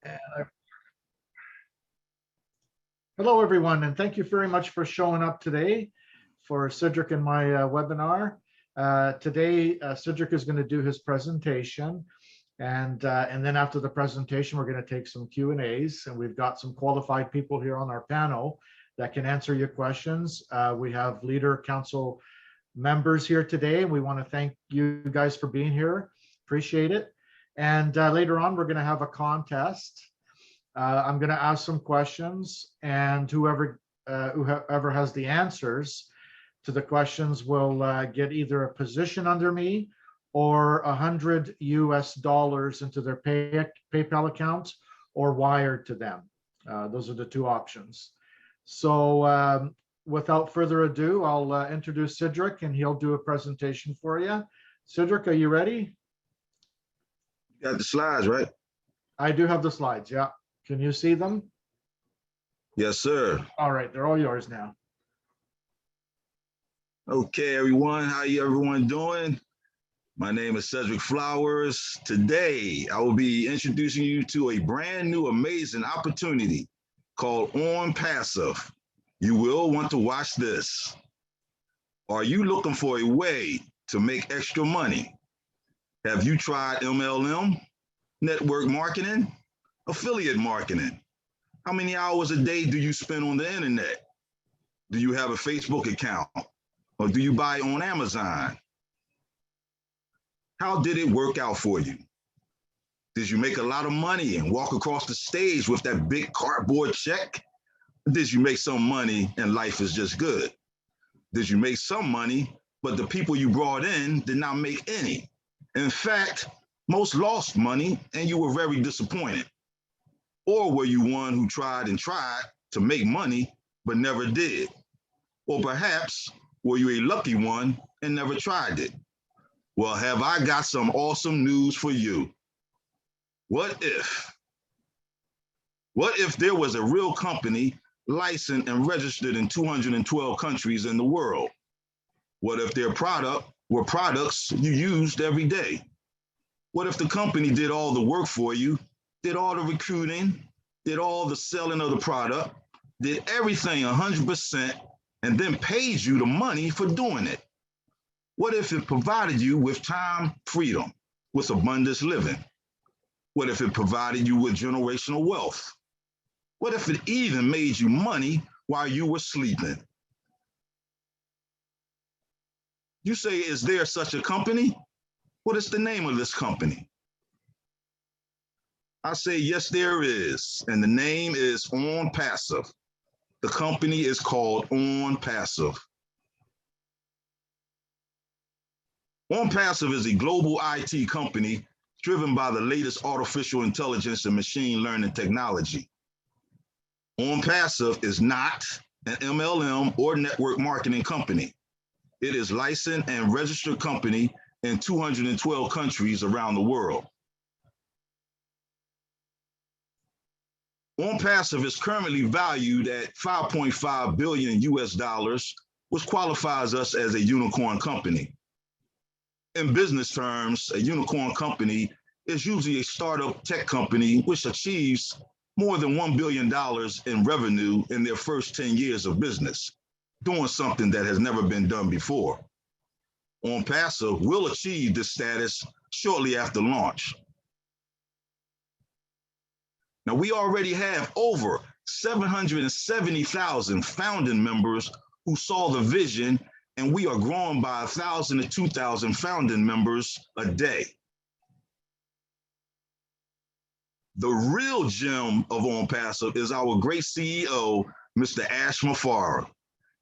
And hello, everyone, and thank you very much for showing up today for Cedric and my webinar. Today, Cedric is going to do his presentation, and then after the presentation, we're going to take some Q&As, and we've got some qualified people here on our panel that can answer your questions. We have Leader Council members here today. We want to thank you guys for being here. Appreciate it. And later on, we're going to have a contest. I'm going to ask some questions, and whoever has the answers to the questions will get either a position under me or $100 US into their PayPal account or wired to them. Those are the two options. So without further ado, I'll introduce Cedric, and he'll do a presentation for you. Cedric, are you ready? You got the slides, right? I do have the slides, yeah. Can you see them? Yes, sir. All right, they're all yours now. Okay, everyone, how everyone doing? My name is Cedric Flowers. Today, I will be introducing you to a brand new, amazing opportunity called ONPASSIVE. You will want to watch this. Are you looking for a way to make extra money? Have you tried MLM, network marketing, affiliate marketing? How many hours a day do you spend on the internet? Do you have a Facebook account? Or do you buy on Amazon? How did it work out for you? Did you make a lot of money and walk across the stage with that big cardboard check? Or did you make some money and life is just good? Did you make some money, but the people you brought in did not make any? In fact, most lost money and you were very disappointed. Or were you one who tried to make money, but never did? Or perhaps, were you a lucky one and never tried it? Well, have I got some awesome news for you. What if there was a real company licensed and registered in 212 countries in the world? What if their product were products you used every day? What if the company did all the work for you, did all the recruiting, did all the selling of the product, did everything 100%, and then paid you the money for doing it? What if it provided you with time freedom, with abundance living? What if it provided you with generational wealth? What if it even made you money while you were sleeping? You say, is there such a company? What is the name of this company? I say, yes, there is, and the name is ONPASSIVE. The company is called ONPASSIVE. ONPASSIVE is a global IT company driven by the latest artificial intelligence and machine learning technology. ONPASSIVE is not an MLM or network marketing company. It is licensed and registered company in 212 countries around the world. ONPASSIVE is currently valued at $5.5 billion US, which qualifies us as a unicorn company. In business terms, a unicorn company is usually a startup tech company which achieves more than $1 billion in revenue in their first 10 years of business, doing something that has never been done before. ONPASSIVE will achieve this status shortly after launch. Now, we already have over 770,000 founding members who saw the vision, and we are growing by 1,000 to 2,000 founding members a day. The real gem of ONPASSIVE is our great CEO, Mr. Ash Mufareh.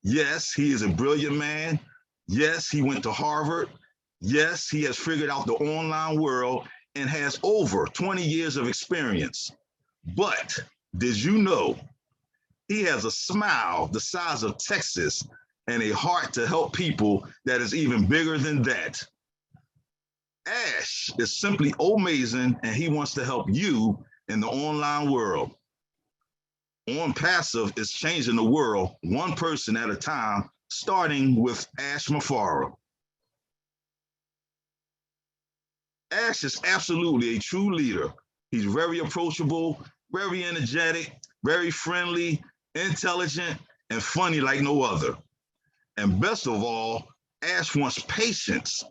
Yes, he is a brilliant man. Yes, he went to Harvard. Yes, he has figured out the online world and has over 20 years of experience. But did you know he has a smile the size of Texas and a heart to help people that is even bigger than that? Ash is simply amazing, and he wants to help you in the online world. ONPASSIVE is changing the world one person at a time, starting with Ash Mufareh. Ash is absolutely a true leader. He's very approachable, very energetic, very friendly, intelligent, and funny like no other. And best of all, Ash wants patience.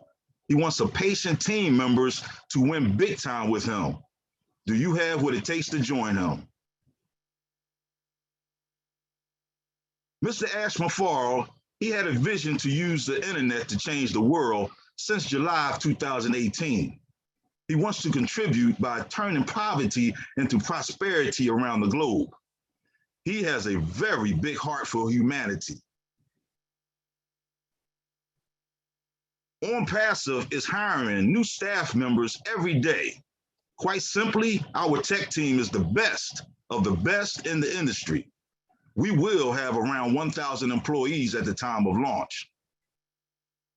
He wants a patient team members to win big time with him. Do you have what it takes to join him? Mr. Ash Mufareh, he had a vision to use the internet to change the world since July of 2018. He wants to contribute by turning poverty into prosperity around the globe. He has a very big heart for humanity. OnPassive is hiring new staff members every day. Quite simply, our tech team is the best of the best in the industry. We will have around 1,000 employees at the time of launch.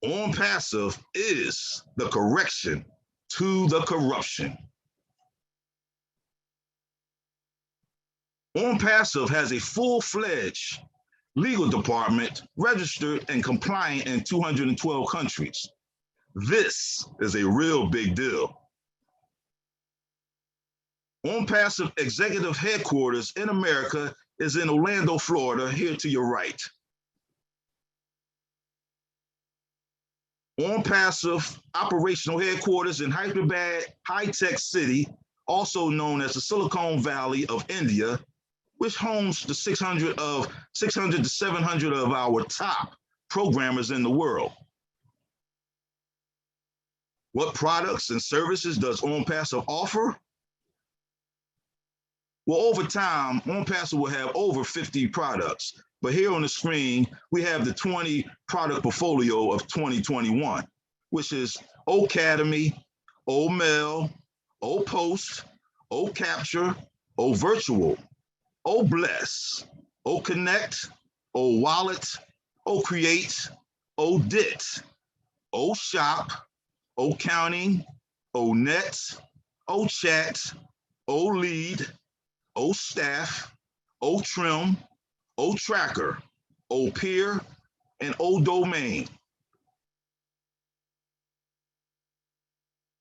OnPassive is the correction to the corruption. OnPassive has a full-fledged legal department registered and compliant in 212 countries. This is a real big deal. OnPassive executive headquarters in America is in Orlando, Florida, here to your right. OnPassive operational headquarters in Hyderabad, high-tech city, also known as the Silicon Valley of India, which homes the 600 to 700 of our top programmers in the world. What products and services does OnPassive offer? Well, over time, OnPassive will have over 50 products. But here on the screen, we have the 20 product portfolio of 2021, which is O'Cademy, O'Mail, O'Post, O'Capture, O'Virtual, O'Bless, O'Connect, O'Wallet, O'Create, O'Dit, O'Shop, O'Counting, O'Net, O'Chat, O'Lead, O'Staff, O'Trim, O'Tracker, O'Peer, and O'Domain.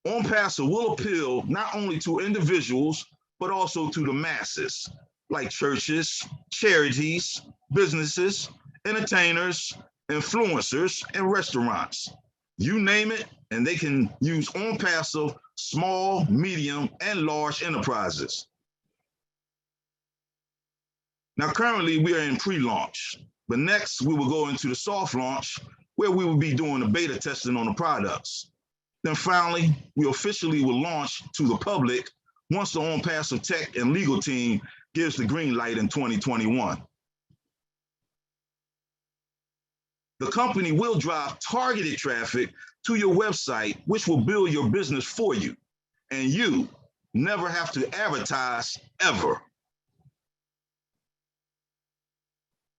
OnPassive will appeal not only to individuals, but also to the masses, like churches, charities, businesses, entertainers, influencers, and restaurants. You name it, and they can use OnPassive small, medium, and large enterprises. Now, currently, we are in pre-launch, but next we will go into the soft launch where we will be doing the beta testing on the products. Then finally, we officially will launch to the public once the OnPassive tech and legal team gives the green light in 2021. The company will drive targeted traffic to your website, which will build your business for you, and you never have to advertise ever.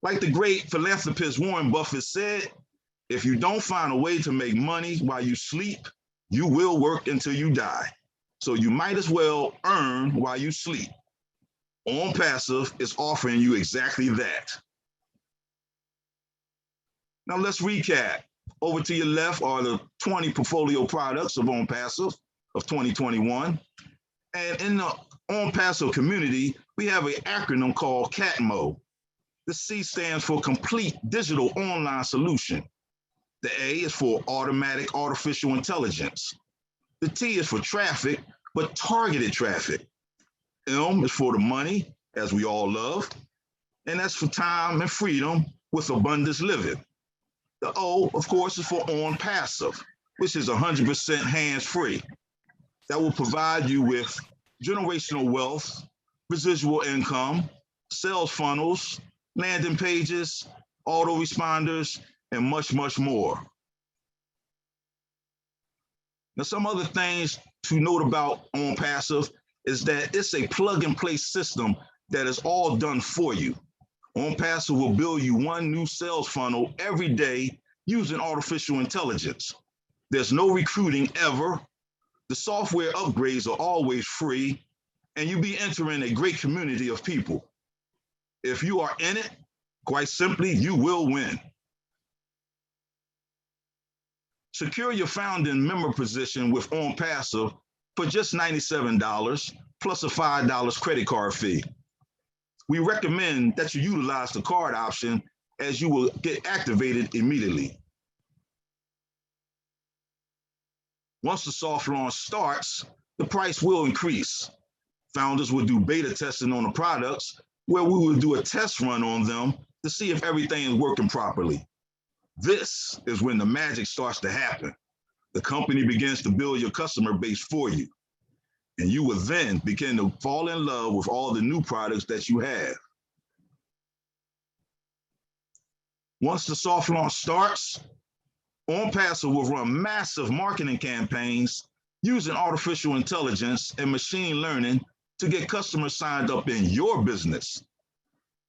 Like the great philanthropist Warren Buffett said, if you don't find a way to make money while you sleep, you will work until you die. So you might as well earn while you sleep. OnPassive is offering you exactly that. Now let's recap. Over to your left are the 20 portfolio products of OnPassive of 2021. And in the OnPassive community, we have an acronym called CATMO. The C stands for Complete Digital Online Solution. The A is for Automatic Artificial Intelligence. The T is for traffic, but targeted traffic. M is for the money, as we all love. And that's for time and freedom with abundance living. The O, of course, is for OnPassive, which is 100% hands-free. That will provide you with generational wealth, residual income, sales funnels, landing pages, autoresponders, and much, much more. Now, some other things to note about OnPassive is that it's a plug-and-play system that is all done for you. OnPassive will build you one new sales funnel every day using artificial intelligence. There's no recruiting ever. The software upgrades are always free, and you'll be entering a great community of people. If you are in it, quite simply, you will win. Secure your founding member position with OnPassive for just $97 plus a $5 credit card fee. We recommend that you utilize the card option as you will get activated immediately. Once the soft launch starts, the price will increase. Founders will do beta testing on the products where we will do a test run on them to see if everything is working properly. This is when the magic starts to happen. The company begins to build your customer base for you, and you will then begin to fall in love with all the new products that you have. Once the soft launch starts, OnPassive will run massive marketing campaigns using artificial intelligence and machine learning to get customers signed up in your business.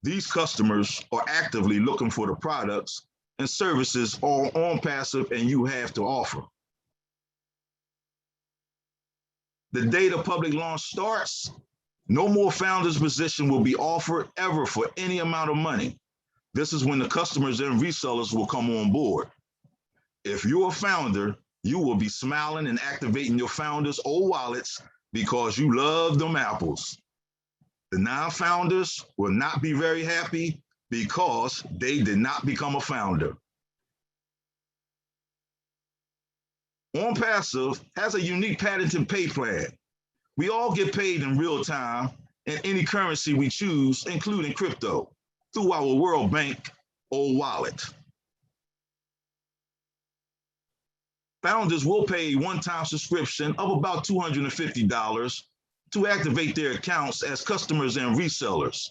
These customers are actively looking for the products and services all OnPassive and you have to offer. The day the public launch starts, no more founders position will be offered ever for any amount of money. This is when the customers and resellers will come on board. If you're a founder, you will be smiling and activating your founders' old wallets because you love them apples. The non-founders will not be very happy because they did not become a founder. OnPassive has a unique patented pay plan. We all get paid in real time in any currency we choose, including crypto, through our World Bank old wallet. Founders will pay a one-time subscription of about $250 to activate their accounts as customers and resellers.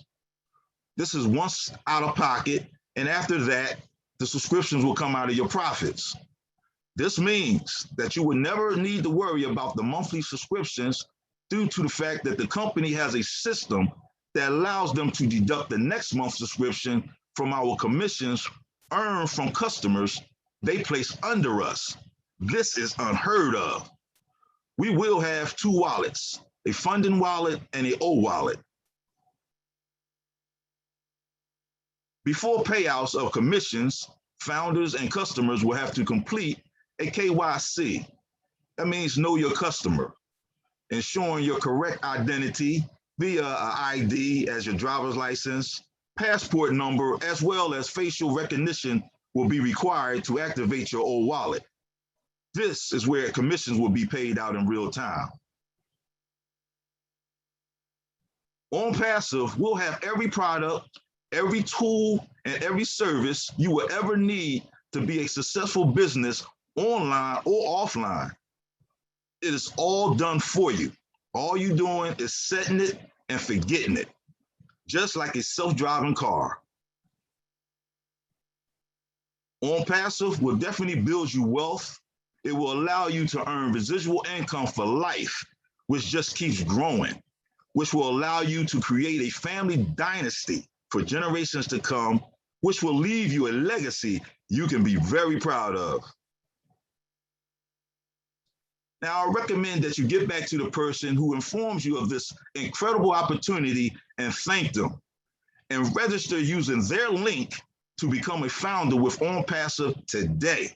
This is once out of pocket, and after that, the subscriptions will come out of your profits. This means that you will never need to worry about the monthly subscriptions due to the fact that the company has a system that allows them to deduct the next month's subscription from our commissions earned from customers they place under us. This is unheard of. We will have two wallets, a funding wallet and a O wallet. Before payouts of commissions, founders and customers will have to complete a KYC. That means know your customer, ensuring your correct identity via an ID as your driver's license, passport number, as well as facial recognition will be required to activate your O wallet. This is where commissions will be paid out in real time. OnPassive will have every product, every tool, and every service you will ever need to be a successful business online or offline. It is all done for you. All you're doing is setting it and forgetting it, just like a self-driving car. OnPassive will definitely build you wealth. It will allow you to earn residual income for life, which just keeps growing, which will allow you to create a family dynasty for generations to come, which will leave you a legacy you can be very proud of. Now, I recommend that you get back to the person who informs you of this incredible opportunity and thank them, and register using their link to become a founder with OnPassive today.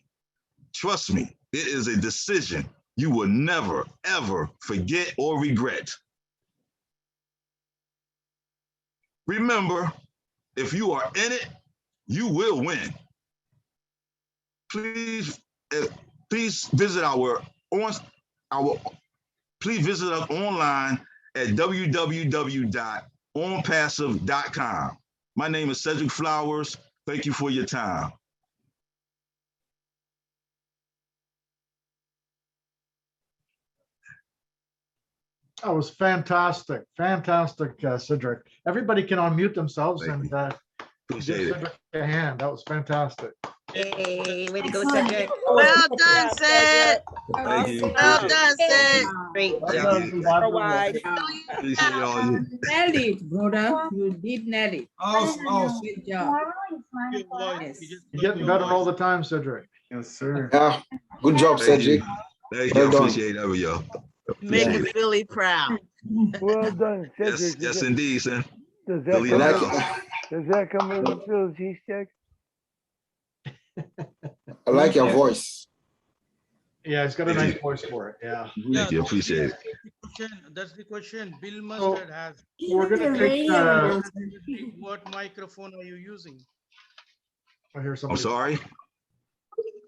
Trust me, it is a decision you will never, ever forget or regret. Remember, if you are in it, you will win. Please visit please visit us online at www.onpassive.com. My name is Cedric Flowers. Thank you for your time. That was fantastic. Fantastic, Cedric. Everybody can unmute themselves and give Cedric a hand. That was fantastic. Hey, way to go, Cedric. Well done, Ced. Thank you. Well done, Ced. Great job. Nailed it, brother. You did nail it. Oh, Good job. yes. You're getting better all the time, Cedric. Yes, sir. Yeah, good job, Cedric. Thank you. I appreciate it, y'all. Make me really proud. Well done, Cedric. Yes, indeed, sir. Does that come with the Phil's cheese check? I like your voice. Yeah, he's got a nice voice for it. Yeah. Thank you. Appreciate it. That's the question. Bill So Mustard has. we're going to take. What microphone are you using? I hear I'm somebody. sorry.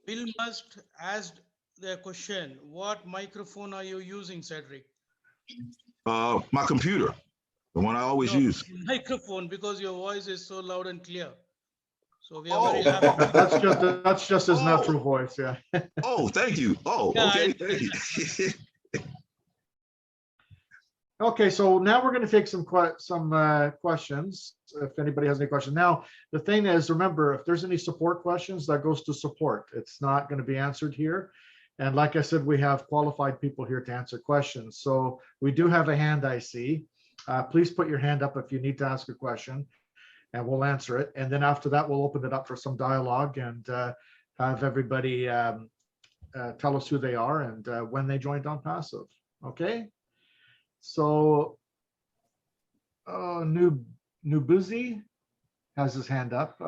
Bill Must asked the question. What microphone are you using, Cedric? My computer, the one I always use. Microphone, because your voice is so loud and clear. So we are very happy. That's just his natural voice. Yeah. Oh, thank you. Oh, Yeah, okay. Thank you. Okay, so now we're going to take some questions. If anybody has any questions. Now, the thing is, remember, if there's any support questions, that goes to support. It's not going to be answered here. And like I said, we have qualified people here to answer questions. So we do have a hand I see. Please put your hand up if you need to ask a question, and we'll answer it. And then after that, we'll open it up for some dialogue and have everybody tell us who they are and when they joined OnPassive. Okay. So Nubuzi has his hand up.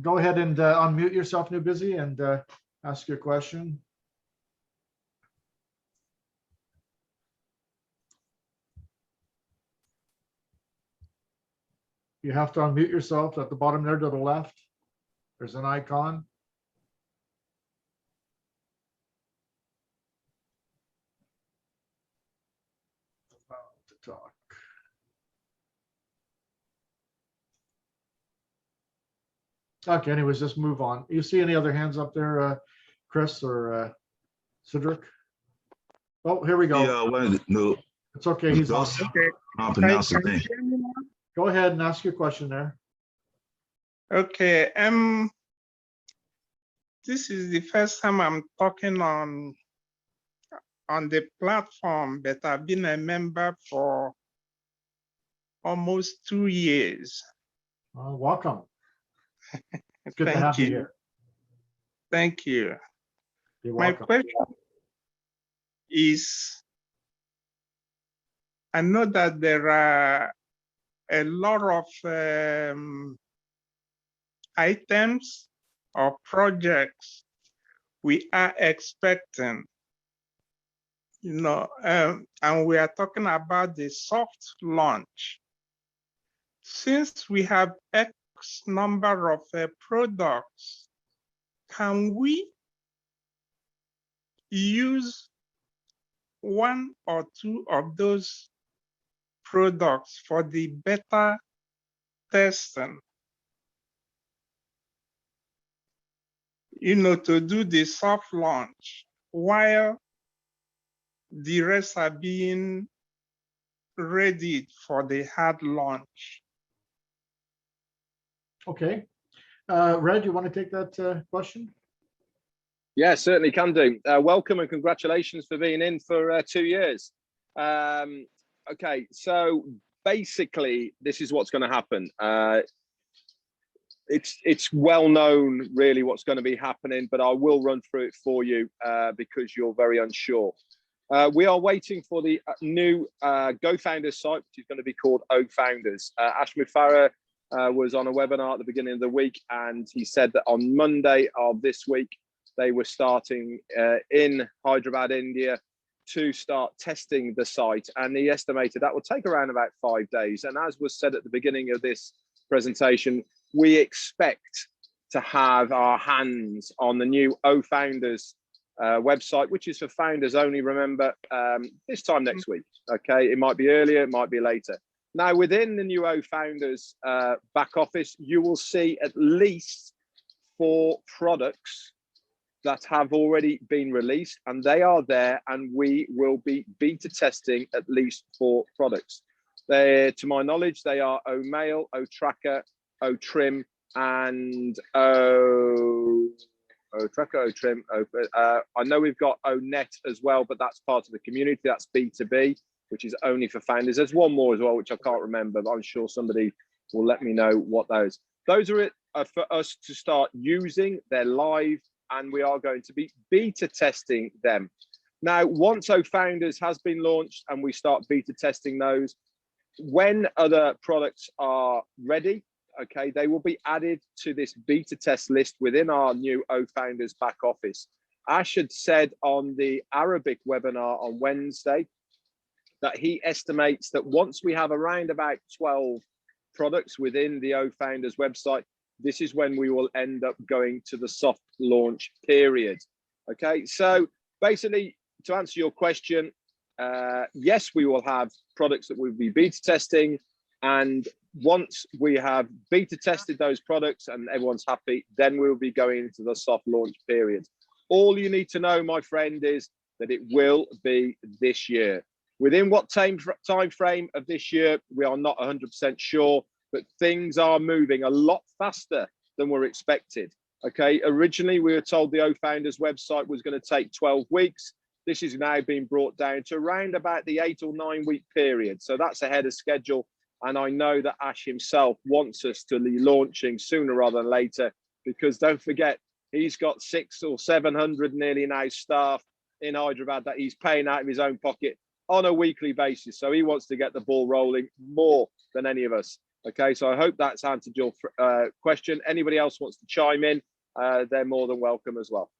Go ahead and unmute yourself, Nubuzi, and ask your question. You have to unmute yourself at the bottom there to the left. There's an icon. About to talk. Okay, anyways, just move on. You see any other hands up there, Chris or Cedric? Oh, here we go. Yeah, no. It's okay. He's on. Okay. I'll pronounce the name. Go ahead and ask your question there. Okay. This is the first time I'm talking on the platform, but I've been a member for almost 2 years. Welcome. It's good to have you here. Thank you. You're My welcome. question is, I know that there are a lot of items or projects we are expecting, and we are talking about the soft launch. Since we have X number of products, can we use one or two of those products for the beta testing? To do the soft launch while the rest are being ready for the hard launch. Okay. Red, you want to take that question? Yeah, certainly can do. Welcome and congratulations for being in for 2 years. Okay, so basically, this is what's going to happen. It's well known, really, what's going to be happening, but I will run through it for you because you're very unsure. We are waiting for the new GoFounders site, which is going to be called OFOUNDERS. Ash Mufareh was on a webinar at the beginning of the week, and he said that on Monday of this week, they were starting in Hyderabad, India, to start testing the site. And he estimated that will take around about 5 days. And as was said at the beginning of this presentation, we expect to have our hands on the new OFOUNDERS website, which is for founders only, remember, this time next week. Okay, it might be earlier, it might be later. Now, within the new OFOUNDERS back office, you will see at least 4 products that have already been released, and they are there, and we will be beta testing at least 4 products. To my knowledge, they are OMail, OTracker, OTrim, and OTracker, OTrim. I know we've got ONet as well, but that's part of the community. That's B2B, which is only for founders. There's one more as well, which I can't remember, but I'm sure somebody will let me know what those. Those are it for us to start using. They're live, and we are going to be beta testing them. Now, once OFOUNDERS has been launched and we start beta testing those, when other products are ready, okay, they will be added to this beta test list within our new OFOUNDERS back office. Ash had said on the Arabic webinar on Wednesday that he estimates that once we have around about 12 products within the OFOUNDERS website, this is when we will end up going to the soft launch period. Okay, so basically, to answer your question, yes, we will have products that we'll be beta testing. And once we have beta tested those products and everyone's happy, then we'll be going into the soft launch period. All you need to know, my friend, is that it will be this year. Within what time frame of this year, we are not 100% sure, but things are moving a lot faster than were expected. Okay, originally we were told the OFOUNDERS website was going to take 12 weeks. This is now being brought down to around about the 8 or 9 week period. So that's ahead of schedule. And I know that Ash himself wants us to be launching sooner rather than later, because don't forget, he's got 600 or 700 nearly now staff in Hyderabad that he's paying out of his own pocket on a weekly basis. So he wants to get the ball rolling more than any of us. Okay, so I hope that's answered your question. Anybody else wants to chime in, they're more than welcome as well.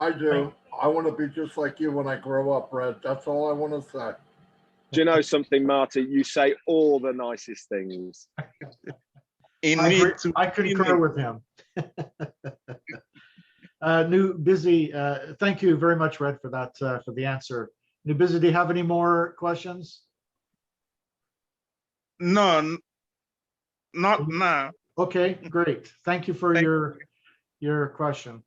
I do. I want to be just like you when I grow up, Red. That's all I want to say. Do you know something, Marty? You say all the nicest things. I concur with him. New Busy, thank you very much, Red, for that, for the answer. New Busy, do you have any more questions? No, not now. Okay, great. Thank you for your question.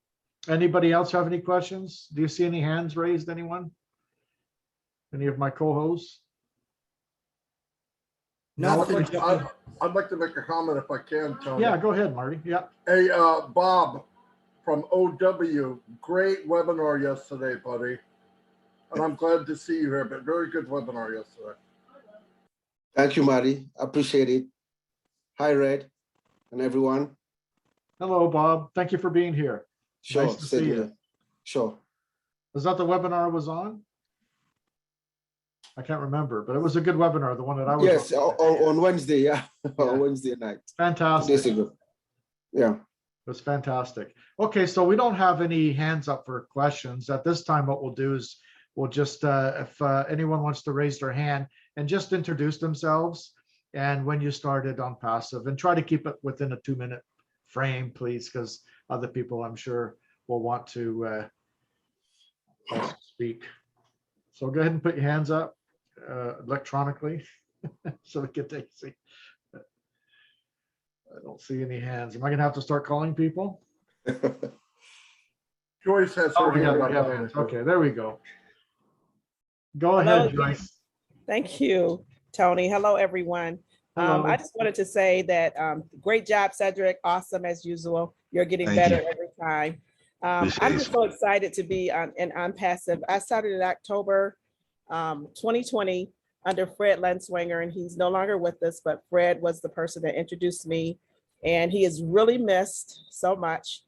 Anybody else have any questions? Do you see any hands raised, anyone? Any of my co-hosts? No, I'd like to make a comment if I can, Tony. Yeah, go ahead, Marty. Yeah. Hey, Bob from OW, great webinar yesterday, buddy. And I'm glad to see you here, but very good webinar yesterday. Thank you, Marty. Appreciate it. Hi, Red, and everyone. Hello, Bob. Thank you for being here. Sure. Nice to see you. Sure. Was that the webinar I was on? I can't remember, but it was a good webinar, the one that I was yes, on Wednesday, yeah. Yeah. On Wednesday night. Fantastic. 2 days ago. Yeah. It was fantastic. Okay, so we don't have any hands up for questions. At this time, what we'll do is we'll just, if anyone wants to raise their hand and just introduce themselves and when you started on Passive, and try to keep it within a 2-minute frame, please, because other people, I'm sure, will want to also speak. So go ahead and put your hands up electronically so we can take a see. I don't see any hands. Am I gonna have to start calling people? Joyce has Oh, her we have hand up. hands. Okay, there we go. Go ahead, Joyce. Thank you, Tony. Hello, everyone. Hello. I just wanted to say that great job, Cedric. Awesome as usual. You're getting Thank better you. every time. Appreciate I'm it. just so excited to be in OnPassive. I started in October 2020 under Fred Lenswanger, and he's no longer with us, but Fred was the person that introduced me, and he is really missed so much.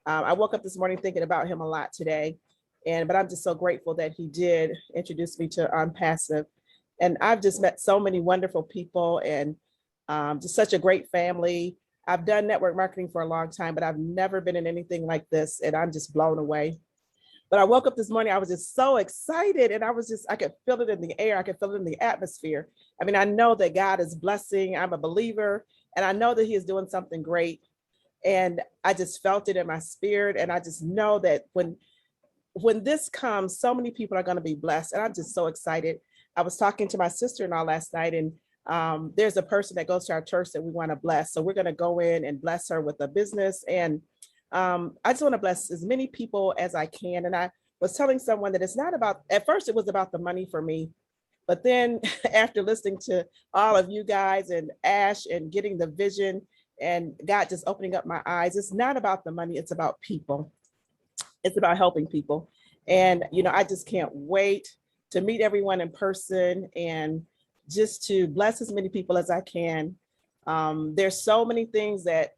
I woke up this morning thinking about him a lot today, but I'm just so grateful that he did introduce me to OnPassive. And I've just met so many wonderful people and just such a great family. I've done network marketing for a long time, but I've never been in anything like this, and I'm just blown away. But I woke up this morning, I was just so excited, and I could feel it in the air. I could feel it in the atmosphere. I mean, I know that God is blessing. I'm a believer, and I know that he is doing something great. And I just felt it in my spirit. And I just know that when this comes, so many people are going to be blessed. And I'm just so excited. I was talking to my sister-in-law last night, and there's a person that goes to our church that we want to bless. So we're going to go in and bless her with a business. And I just want to bless as many people as I can. And I was telling someone that it's not about, at first it was about the money for me. But then after listening to all of you guys and Ash and getting the vision and God just opening up my eyes, it's not about the money, it's about people. It's about helping people. And, I just can't wait to meet everyone in person and just to bless as many people as I can. There's so many things that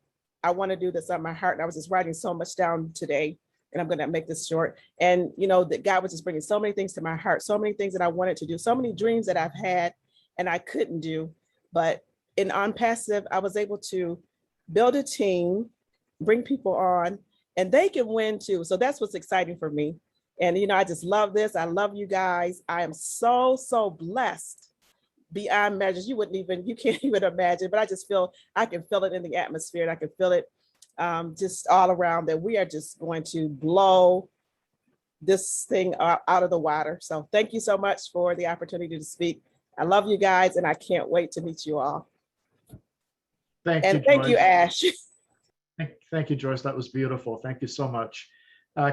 I want to do that's on my heart. And I was just writing so much down today, and I'm going to make this short. And, that God was just bringing so many things to my heart, so many things that I wanted to do, so many dreams that I've had and I couldn't do. But in OnPassive, I was able to build a team, bring people on, and they can win too. So that's what's exciting for me. And, I just love this. I love you guys. I am so, so blessed beyond measures. You can't even imagine, but I can feel it in the atmosphere, and I can feel it just all around, that we are just going to blow this thing out of the water. So thank you so much for the opportunity to speak. I love you guys, and I can't wait to meet you all. Thank you, Ash. Thank you, Joyce. That was beautiful. Thank you so much.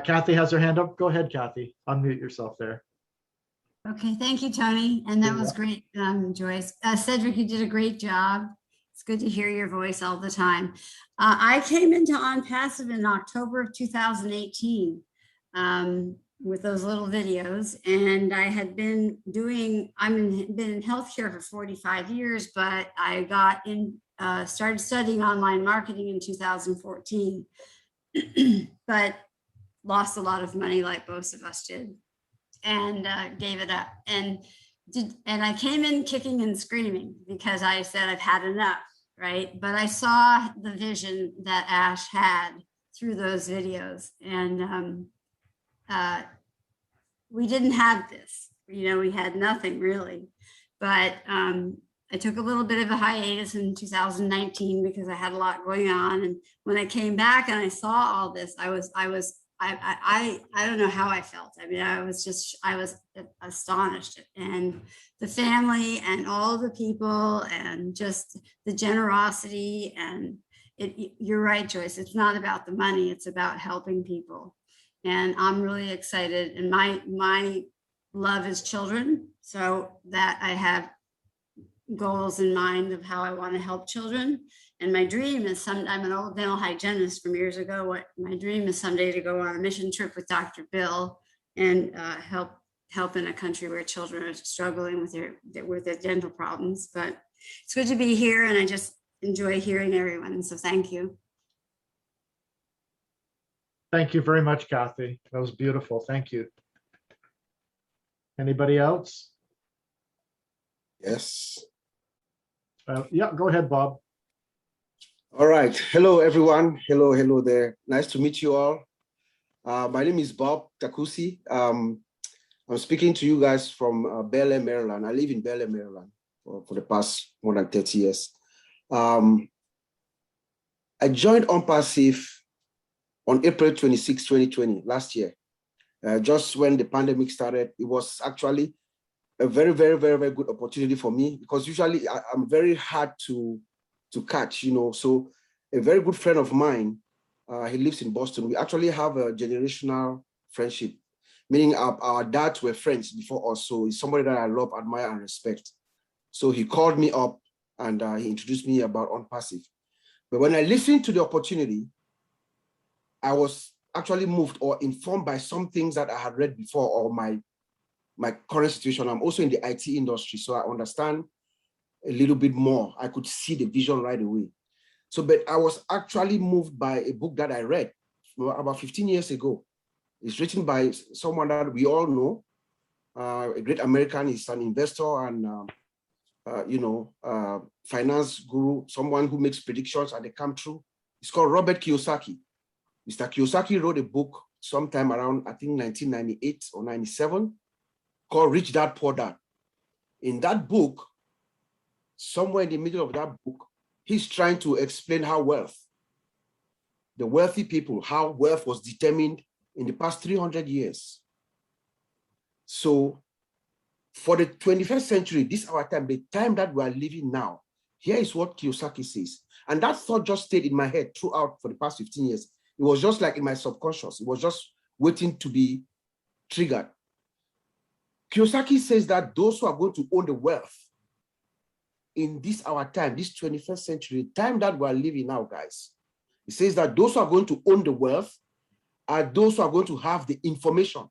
Kathy has her hand up. Go ahead, Kathy. Unmute yourself there. Okay, thank you, Tony. And that was great, Joyce. Cedric, you did a great job. It's good to hear your voice all the time. I came into OnPassive in October of 2018 with those little videos, and I had been been in healthcare for 45 years, but I started studying online marketing in 2014, but lost a lot of money like most of us did, and gave it up. And I came in kicking and screaming because I said I've had enough, right? But I saw the vision that Ash had through those videos, and we didn't have this, we had nothing really. But I took a little bit of a hiatus in 2019 because I had a lot going on. And when I came back and I saw all this, I don't know how I felt. I mean, I was astonished, and the family and all the people and just the generosity. And you're right, Joyce, it's not about the money, it's about helping people. And I'm really excited. And my love is children, so that I have goals in mind of how I want to help children. And my dream is I'm an old dental hygienist from years ago. My dream is someday to go on a mission trip with Dr. Bill and help in a country where children are struggling with their dental problems. But it's good to be here, and I just enjoy hearing everyone. So thank you. Thank you very much, Kathy. That was beautiful. Thank you. Anybody else? Yes. Yeah, go ahead, Bob. All right. Hello, everyone. Hello there. Nice to meet you all. My name is Bob Takusi. I'm speaking to you guys from Bel Air, Maryland. I live in Bel Air, Maryland for the past more than 30 years. I joined OnPassive on April 26, 2020, last year. Just when the pandemic started. It was actually a very, very, very, very good opportunity for me, because usually I'm very hard to catch, So a very good friend of mine, he lives in Boston. We actually have a generational friendship, meaning our dads were friends before us. So he's somebody that I love, admire, and respect. So he called me up and he introduced me about OnPassive. But when I listened to the opportunity, I was actually moved or informed by some things that I had read before, or my current situation. I'm also in the IT industry, so I understand a little bit more. I could see the vision right away. So, but I was actually moved by a book that I read about 15 years ago. It's written by someone that we all know, a great American. He's an investor and, finance guru, someone who makes predictions and they come true. It's called Robert Kiyosaki. Mr. Kiyosaki wrote a book sometime around, I think, 1998 or 97, called Rich Dad, Poor Dad. In that book, somewhere in the middle of that book, he's trying to explain how the wealthy people, how wealth was determined in the past 300 years. So for the 21st century, this is our time, the time that we are living now, here is what Kiyosaki says. And that thought just stayed in my head throughout for the past 15 years. It was just like in my subconscious. It was just waiting to be triggered. Kiyosaki says that those who are going to own the wealth in this our time, this 21st century, time that we are living now, guys, he says that those who are going to own the wealth are those who are going to have the information.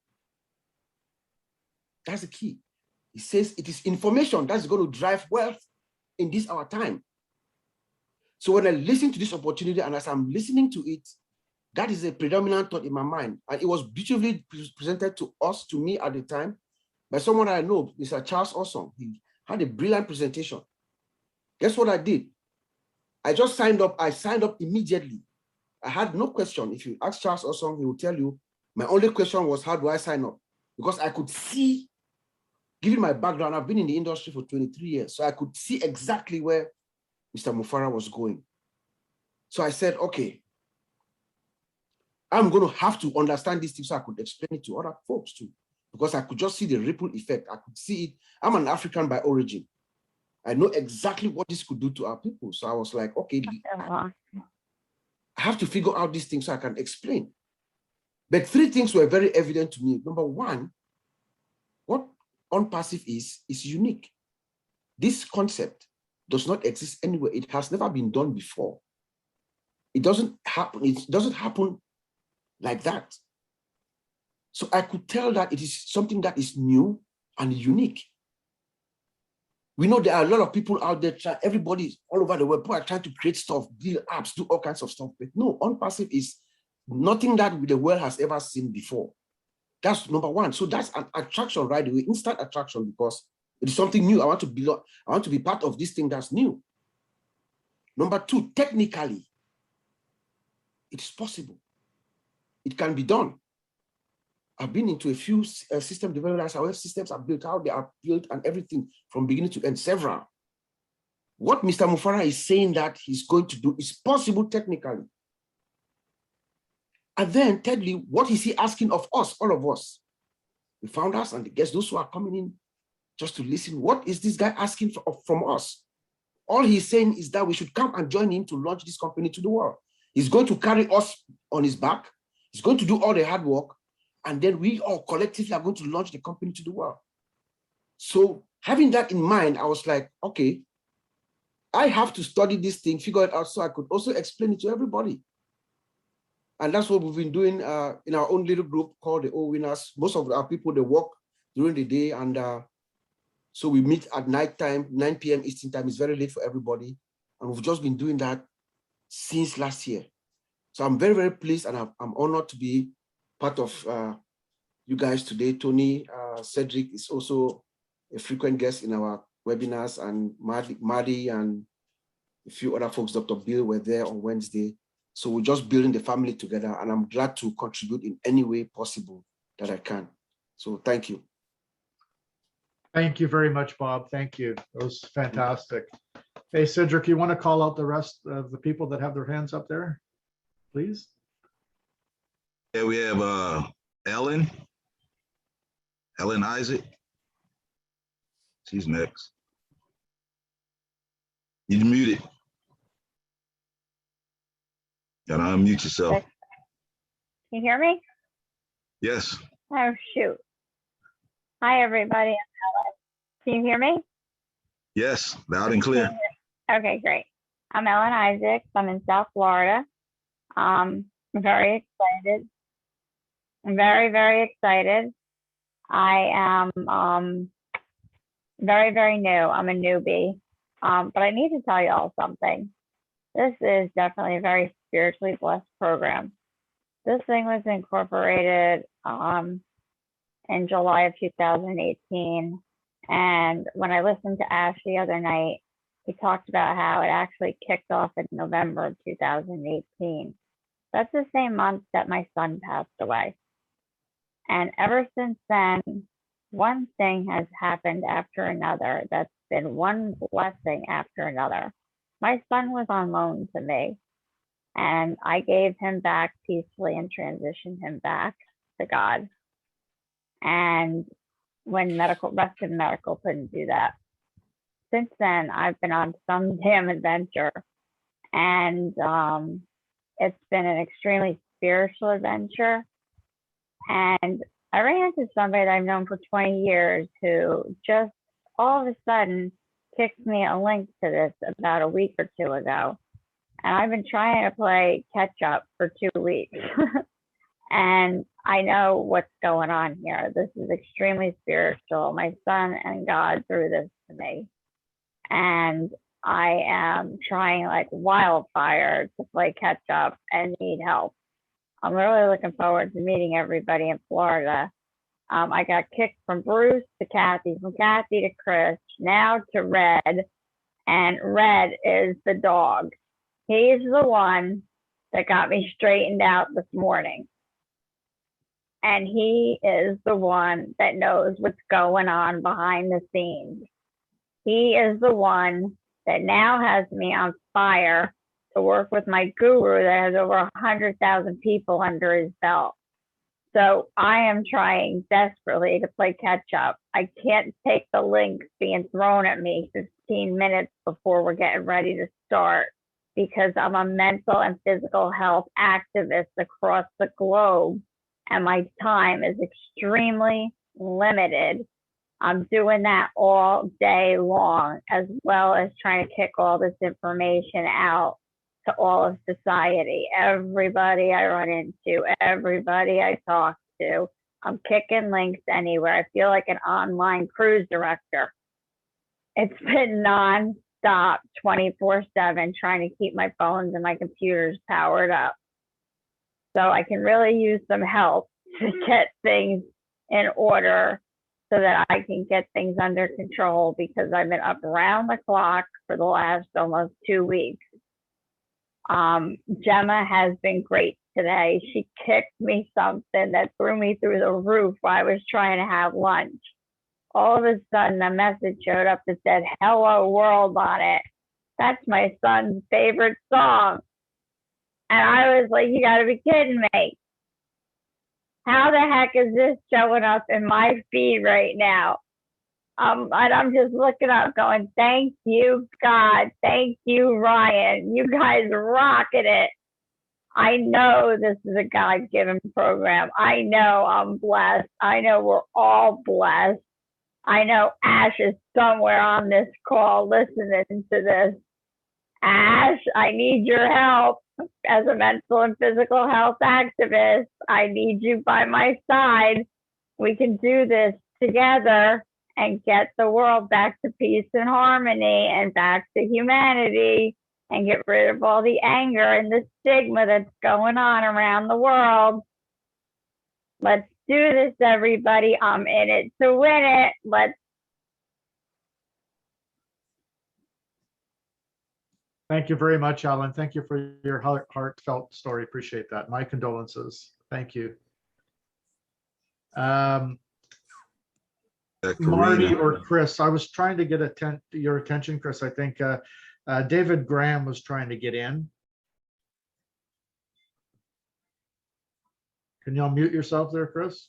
That's the key. He says it is information that's going to drive wealth in this our time. So when I listen to this opportunity, and as I'm listening to it, that is a predominant thought in my mind. And it was beautifully presented to me at the time, by someone I know, Mr. Charles Awesome. He had a brilliant presentation. Guess what I did? I just signed up. I signed up immediately. I had no question. If you ask Charles Osong, he will tell you, my only question was, how do I sign up? Because I could see, given my background, I've been in the industry for 23 years, so I could see exactly where Mr. Mufareh was going. So I said, okay, I'm going to have to understand this thing so I could explain it to other folks too, because I could just see the ripple effect. I could see it. I'm an African by origin. I know exactly what this could do to our people. So I was like, okay, I have to figure out this thing so I can explain. But three things were very evident to me. Number one, what OnPassive is unique. This concept does not exist anywhere. It has never been done before. It doesn't happen. It doesn't happen like that. So I could tell that it is something that is new and unique. We know there are a lot of people out there, everybody all over the world, people are trying to create stuff, build apps, do all kinds of stuff. But no, OnPassive is nothing that the world has ever seen before. That's number one. So that's an attraction right away, instant attraction, because it is something new. I want to be part of this thing that's new. Number two, technically, it is possible. It can be done. I've been into a few system developers, how systems are built, how they are built, and everything from beginning to end, several. What Mr. Mufareh is saying that he's going to do is possible technically. And then thirdly, what is he asking of us, all of us, the founders and the guests, those who are coming in just to listen? What is this guy asking from us? All he's saying is that we should come and join him to launch this company to the world. He's going to carry us on his back. He's going to do all the hard work. And then we all collectively are going to launch the company to the world. So having that in mind, I was like, okay, I have to study this thing, figure it out so I could also explain it to everybody. And that's what we've been doing in our own little group called the OWinners. Most of our people, they work during the day. And so we meet at night time, 9 p.m. Eastern time. It's very late for everybody. And we've just been doing that since last year. So I'm very, very pleased, and I'm honored to be part of you guys today. Tony, Cedric is also a frequent guest in our webinars, and Madi and a few other folks, Dr. Bill, were there on Wednesday. So we're just building the family together, and I'm glad to contribute in any way possible that I can. So thank you. Thank you very much, Bob. Thank you. That was fantastic. Hey, Cedric, you want to call out the rest of the people that have their hands up there, please? Yeah, we have Ellen Isaac. She's next. You're muted. Gotta unmute yourself. Can you hear me? Yes. Oh, shoot. Hi, everybody. I'm Ellen. Can you hear me? Yes, loud and clear. Okay, great. I'm Ellen Isaacs. I'm in South Florida. I'm very excited. I'm very, very excited. I am very, very new. I'm a newbie. But I need to tell you all something. This is definitely a very spiritually blessed program. This thing was incorporated in July of 2018. And when I listened to Ash the other night, he talked about how it actually kicked off in November of 2018. That's the same month that my son passed away. And ever since then, one thing has happened after another. That's been one blessing after another. My son was on loan to me, and I gave him back peacefully and transitioned him back to God. And when Rescue Medical couldn't do that. Since then, I've been on some damn adventure, and it's been an extremely spiritual adventure. And I ran into somebody that I've known for 20 years who just all of a sudden kicked me a link to this about a week or two ago. And I've been trying to play catch up for 2 weeks. And I know what's going on here. This is extremely spiritual. My son and God threw this to me. And I am trying like wildfire to play catch up and need help. I'm really looking forward to meeting everybody in Florida. I got kicked from Bruce to Kathy, from Kathy to Chris, now to Red. And Red is the dog. He's the one that got me straightened out this morning. And he is the one that knows what's going on behind the scenes. He is the one that now has me on fire to work with my guru that has over 100,000 people under his belt. So I am trying desperately to play catch up. I can't take the links being thrown at me 15 minutes before we're getting ready to start, because I'm a mental and physical health activist across the globe, and my time is extremely limited. I'm doing that all day long, as well as trying to kick all this information out to all of society. Everybody I run into, everybody I talk to, I'm kicking links anywhere. I feel like an online cruise director. It's been non-stop, 24/7, trying to keep my phones and my computers powered up. So I can really use some help to get things in order so that I can get things under control, because I've been up around the clock for the last almost 2 weeks. Gemma has been great today. She kicked me something that threw me through the roof while I was trying to have lunch. All of a sudden, a message showed up that said, "Hello World" on it. That's my son's favorite song. And I was like, you gotta be kidding me. How the heck is this showing up in my feed right now? And I'm just looking up going, thank you, God. Thank you, Ryan. You guys rocking it. I know this is a God-given program. I know I'm blessed. I know we're all blessed. I know Ash is somewhere on this call listening to this. Ash, I need your help as a mental and physical health activist. I need you by my side. We can do this together and get the world back to peace and harmony and back to humanity, and get rid of all the anger and the stigma that's going on around the world. Let's do this, everybody. I'm in it to win it. Let's. Thank you very much, Alan. Thank you for your heartfelt story. Appreciate that. My condolences. Thank you. Marty or Chris, I was trying to get your attention, Chris. I think David Graham was trying to get in. Can you unmute yourself there, Chris?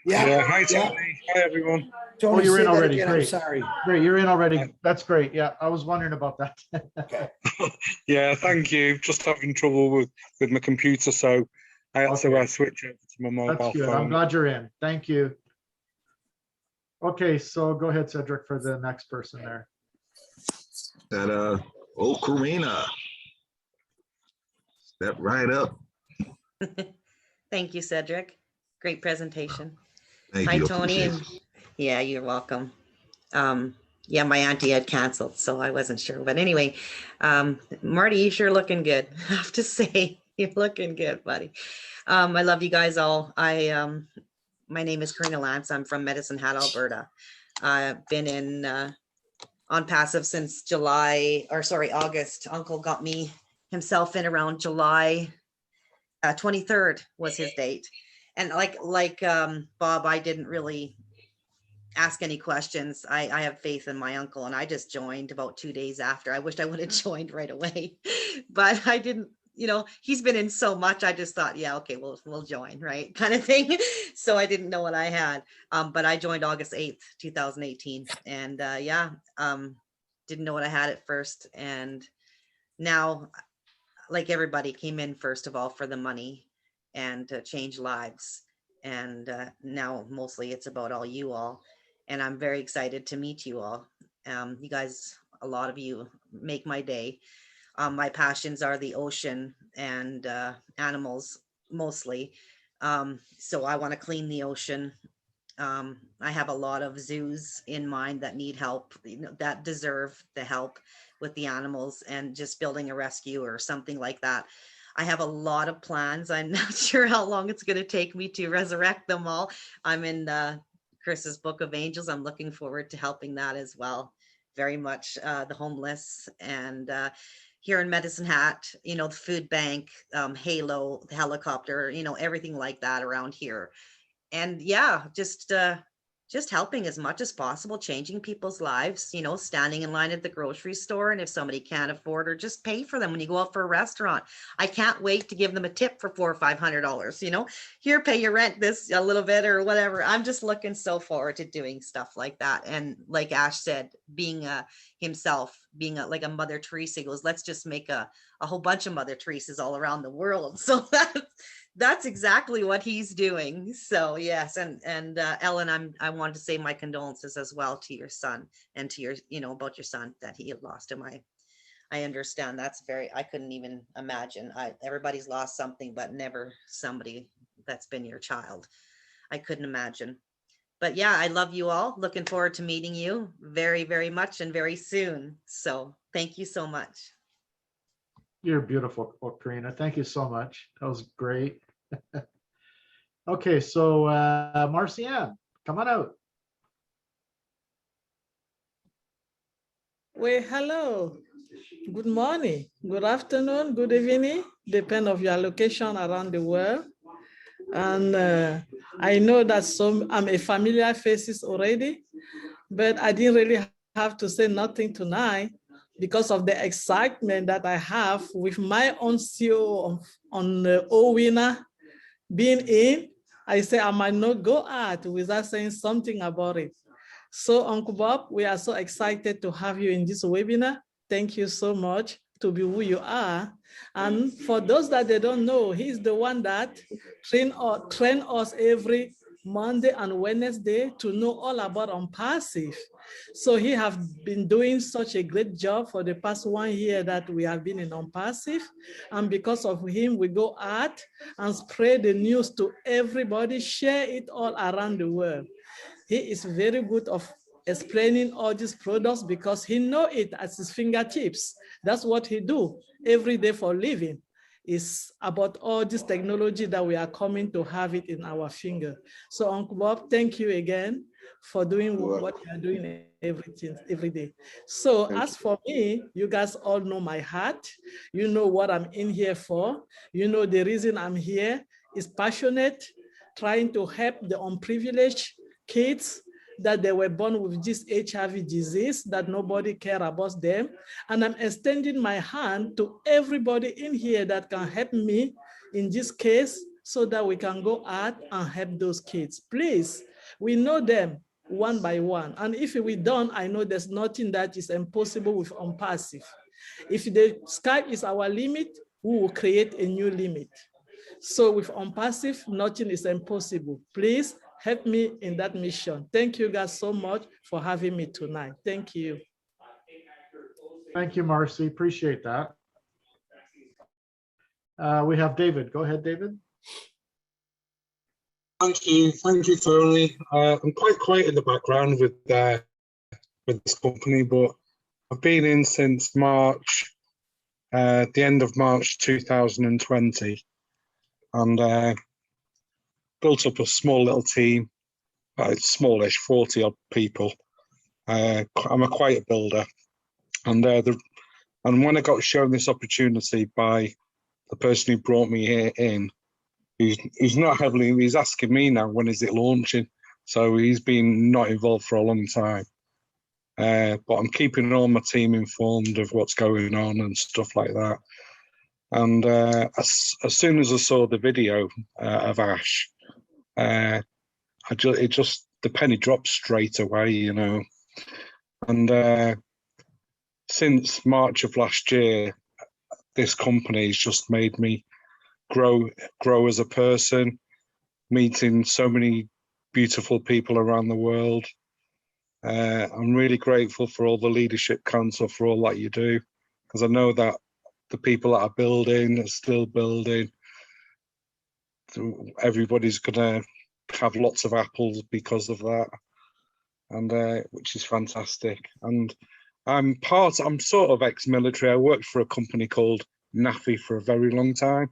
Yeah. Hi, Tony. Hi, everyone. Oh, you're in already. Again, great. I'm sorry. Great. You're in already. That's great. Yeah, I was wondering about that. Okay. Yeah, thank you. Just having trouble with my computer, so I had to switch over to my mobile That's good. phone. I'm glad you're in. Thank you. Okay, so go ahead, Cedric, for the next person there. That Karina. Step right up. Thank you, Cedric. Great presentation. Thank Hi, you. Tony. And yeah, you're welcome. Yeah, my auntie had canceled, so I wasn't sure. But anyway, Marty, you sure looking good. I have to say, you're looking good, buddy. I love you guys all. My name is Karina Lance. I'm from Medicine Hat, Alberta. I've been in on passive since August. Uncle got me himself in around July 23rd was his date. And like Bob, I didn't really ask any questions. I have faith in my uncle, and I just joined about 2 days after. I wished I would have joined right away, but I didn't. You know, he's been in so much. I just thought, yeah, okay, we'll join, right, kind of thing. So I didn't know what I had, but I joined August 8th, 2018, and didn't know what I had at first, and now, like everybody, came in first of all for the money and to change lives, and now mostly it's about all you all, and I'm very excited to meet you all. You guys, a lot of you make my day. My passions are the ocean and animals mostly. So I want to clean the ocean. I have a lot of zoos in mind that need help, that deserve the help with the animals, and just building a rescue or something like that. I have a lot of plans. I'm not sure how long it's going to take me to resurrect them all. I'm in Chris's Book of Angels. I'm looking forward to helping that as well. Very much the homeless and here in Medicine Hat, you know, the food bank, Halo, the helicopter, you know, everything like that around here. And yeah, just helping as much as possible, changing people's lives, you know, standing in line at the grocery store. And if somebody can't afford, or just pay for them when you go out for a restaurant. I can't wait to give them a tip for $400 or $500, you know, here, pay your rent this a little bit or whatever. I'm just looking so forward to doing stuff like that. And like Ash said, being himself, being like a Mother Teresa, he goes, let's just make a whole bunch of Mother Teresas all around the world. So that's exactly what he's doing. So yes, and Ellen, I wanted to say my condolences as well to your son and to your, you know, about your son that he had lost him. I understand. That's I couldn't even imagine. Everybody's lost something, but never somebody that's been your child. I couldn't imagine. But yeah, I love you all. Looking forward to meeting you very, very much and very soon. So thank you so much. You're beautiful, Karina. Thank you so much. That was great. Okay, so Marcianne, come on out. Well, hello. Good morning, good afternoon, good evening, depend of your location around the world. And I know that I'm a familiar faces already, but I didn't really have to say nothing tonight because of the excitement that I have with my own CEO on the O-winner being in. I say I might not go out without saying something about it. So Uncle Bob, we are so excited to have you in this webinar. Thank you so much to be who you are. And for those that they don't know, he's the one that train us every Monday and Wednesday to know all about OnPassive. So he have been doing such a great job for the past 1 year that we have been in OnPassive. And because of him, we go out and spread the news to everybody, share it all around the world. He is very good of explaining all these products because he know it at his fingertips. That's what he do every day for living. Is about all this technology that we are coming to have it in our finger. So Uncle Bob, thank you again for doing what you are doing every day. So as for me, you guys all know my heart. You know what I'm in here for. You know the reason I'm here is passionate, trying to help the unprivileged kids that they were born with this HIV disease, that nobody care about them. And I'm extending my hand to everybody in here that can help me in this case so that we can go out and help those kids. Please, we know them one by one. And if we don't, I know there's nothing that is impossible with OnPassive. If the sky is our limit, we will create a new limit. So with OnPassive, nothing is impossible. Please, help me in that mission. Thank you guys so much for having me tonight. Thank you. Thank you, Marcy. Appreciate that. We have David. Go ahead, David. Thank you, Tony. I'm quite quiet in the background with this company, but I've been in since March, the end of March 2020, and built up a small little team, smallish, 40 odd people. I'm a quiet builder, and when I got shown this opportunity by the person who brought me here in, he's not heavily, he's asking me now, when is it launching? So he's been not involved for a long time. But I'm keeping all my team informed of what's going on and stuff like that. And as soon as I saw the video of Ash, the penny dropped straight away, you know. And since March of last year, this company has just made me grow as a person, meeting so many beautiful people around the world. I'm really grateful for all the Leadership Council for all that you do, because I know that the people that are building are still building. Everybody's gonna have lots of apples because of that, and which is fantastic. And I'm sort of ex-military. I worked for a company called NAFI for a very long time,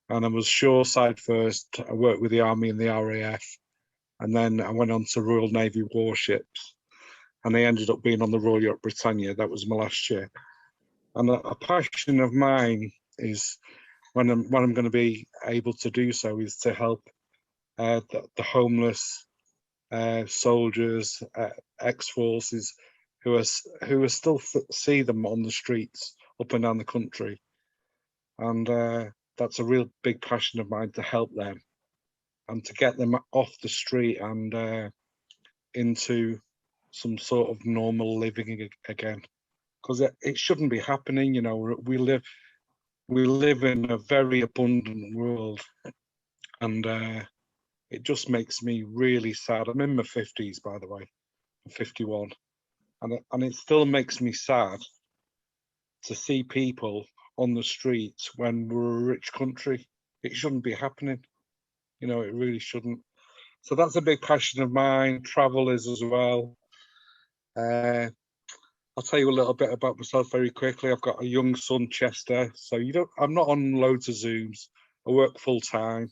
and I was shoreside first. I worked with the Army and the RAF, and then I went on to Royal Navy warships, and I ended up being on the Royal Yacht Britannia. That was my last year. And a passion of mine is when I'm going to be able to do so is to help the homeless, soldiers, ex-forces who are still see them on the streets up and down the country. And that's a real big passion of mine, to help them and to get them off the street and into some sort of normal living again, because it shouldn't be happening. You know, we live in a very abundant world, and it just makes me really sad. I'm in my 50s, by the way. I'm 51, and it still makes me sad to see people on the streets when we're a rich country. It shouldn't be happening. You know, it really shouldn't. So that's a big passion of mine. Travel is as well. I'll tell you a little bit about myself very quickly. I've got a young son, Chester. So I'm not on loads of Zooms. I work full time.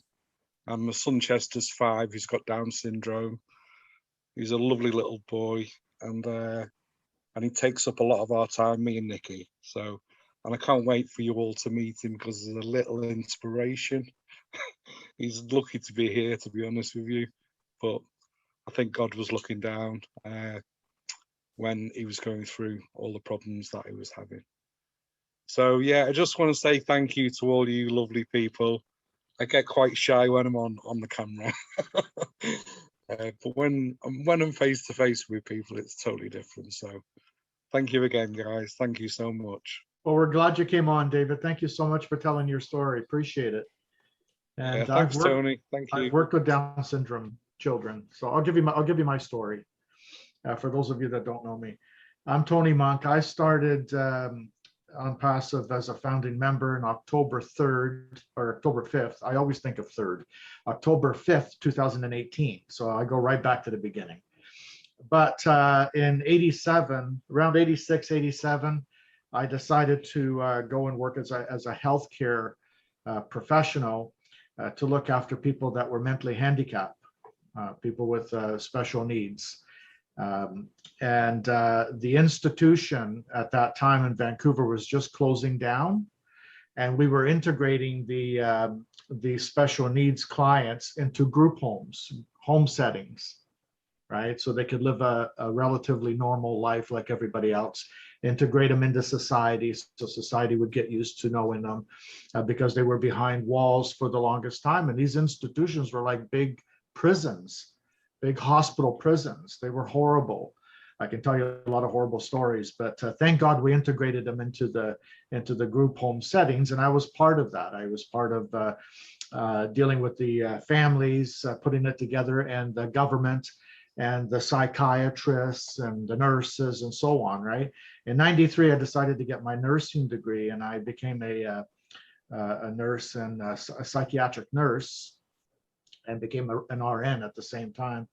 And my son Chester's 5. He's got Down syndrome. He's a lovely little boy, and he takes up a lot of our time, me and Nikki. So, and I can't wait for you all to meet him, because there's a little inspiration. He's lucky to be here, to be honest with you. But I think God was looking down when he was going through all the problems that he was having. So yeah, I just want to say thank you to all you lovely people. I get quite shy when I'm on the camera, but when I'm face to face with people, it's totally different. So thank you again, guys. Thank you so much. Well, we're glad you came on, David. Thank you so much for telling your story. Appreciate it. And thanks, Tony. Thank you. I've worked with Down syndrome children, so I'll give you my story. For those of you that don't know me, I'm Tony Monk. I started OnPassive as a founding member in October 3rd or October 5th. I always think of 3rd, October 5th, 2018. So I go right back to the beginning. But in 87, around 86, 87, I decided to go and work as a healthcare professional to look after people that were mentally handicapped, people with special needs. And the institution at that time in Vancouver was just closing down, and we were integrating the special needs clients into group homes, home settings, right? So they could live a relatively normal life like everybody else, integrate them into society, so society would get used to knowing them, because they were behind walls for the longest time. And these institutions were like big prisons, big hospital prisons. They were horrible. I can tell you a lot of horrible stories, but thank God we integrated them into the group home settings, and I was part of that. I was part of dealing with the families, putting it together, and the government, and the psychiatrists, and the nurses, and so on. Right. In '93, I decided to get my nursing degree, and I became a nurse and a psychiatric nurse, and became an RN at the same time,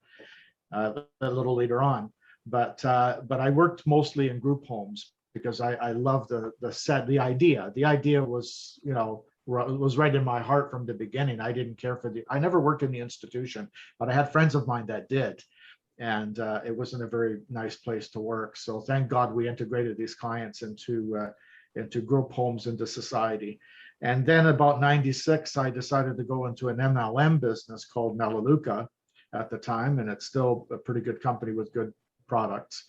a little later on. But I worked mostly in group homes because I love the idea. The idea was, was right in my heart from the beginning. I didn't care I never worked in the institution, but I had friends of mine that did. And it wasn't a very nice place to work. So thank God we integrated these clients into group homes, into society. And then about '96, I decided to go into an MLM business called Melaleuca at the time. And it's still a pretty good company with good products.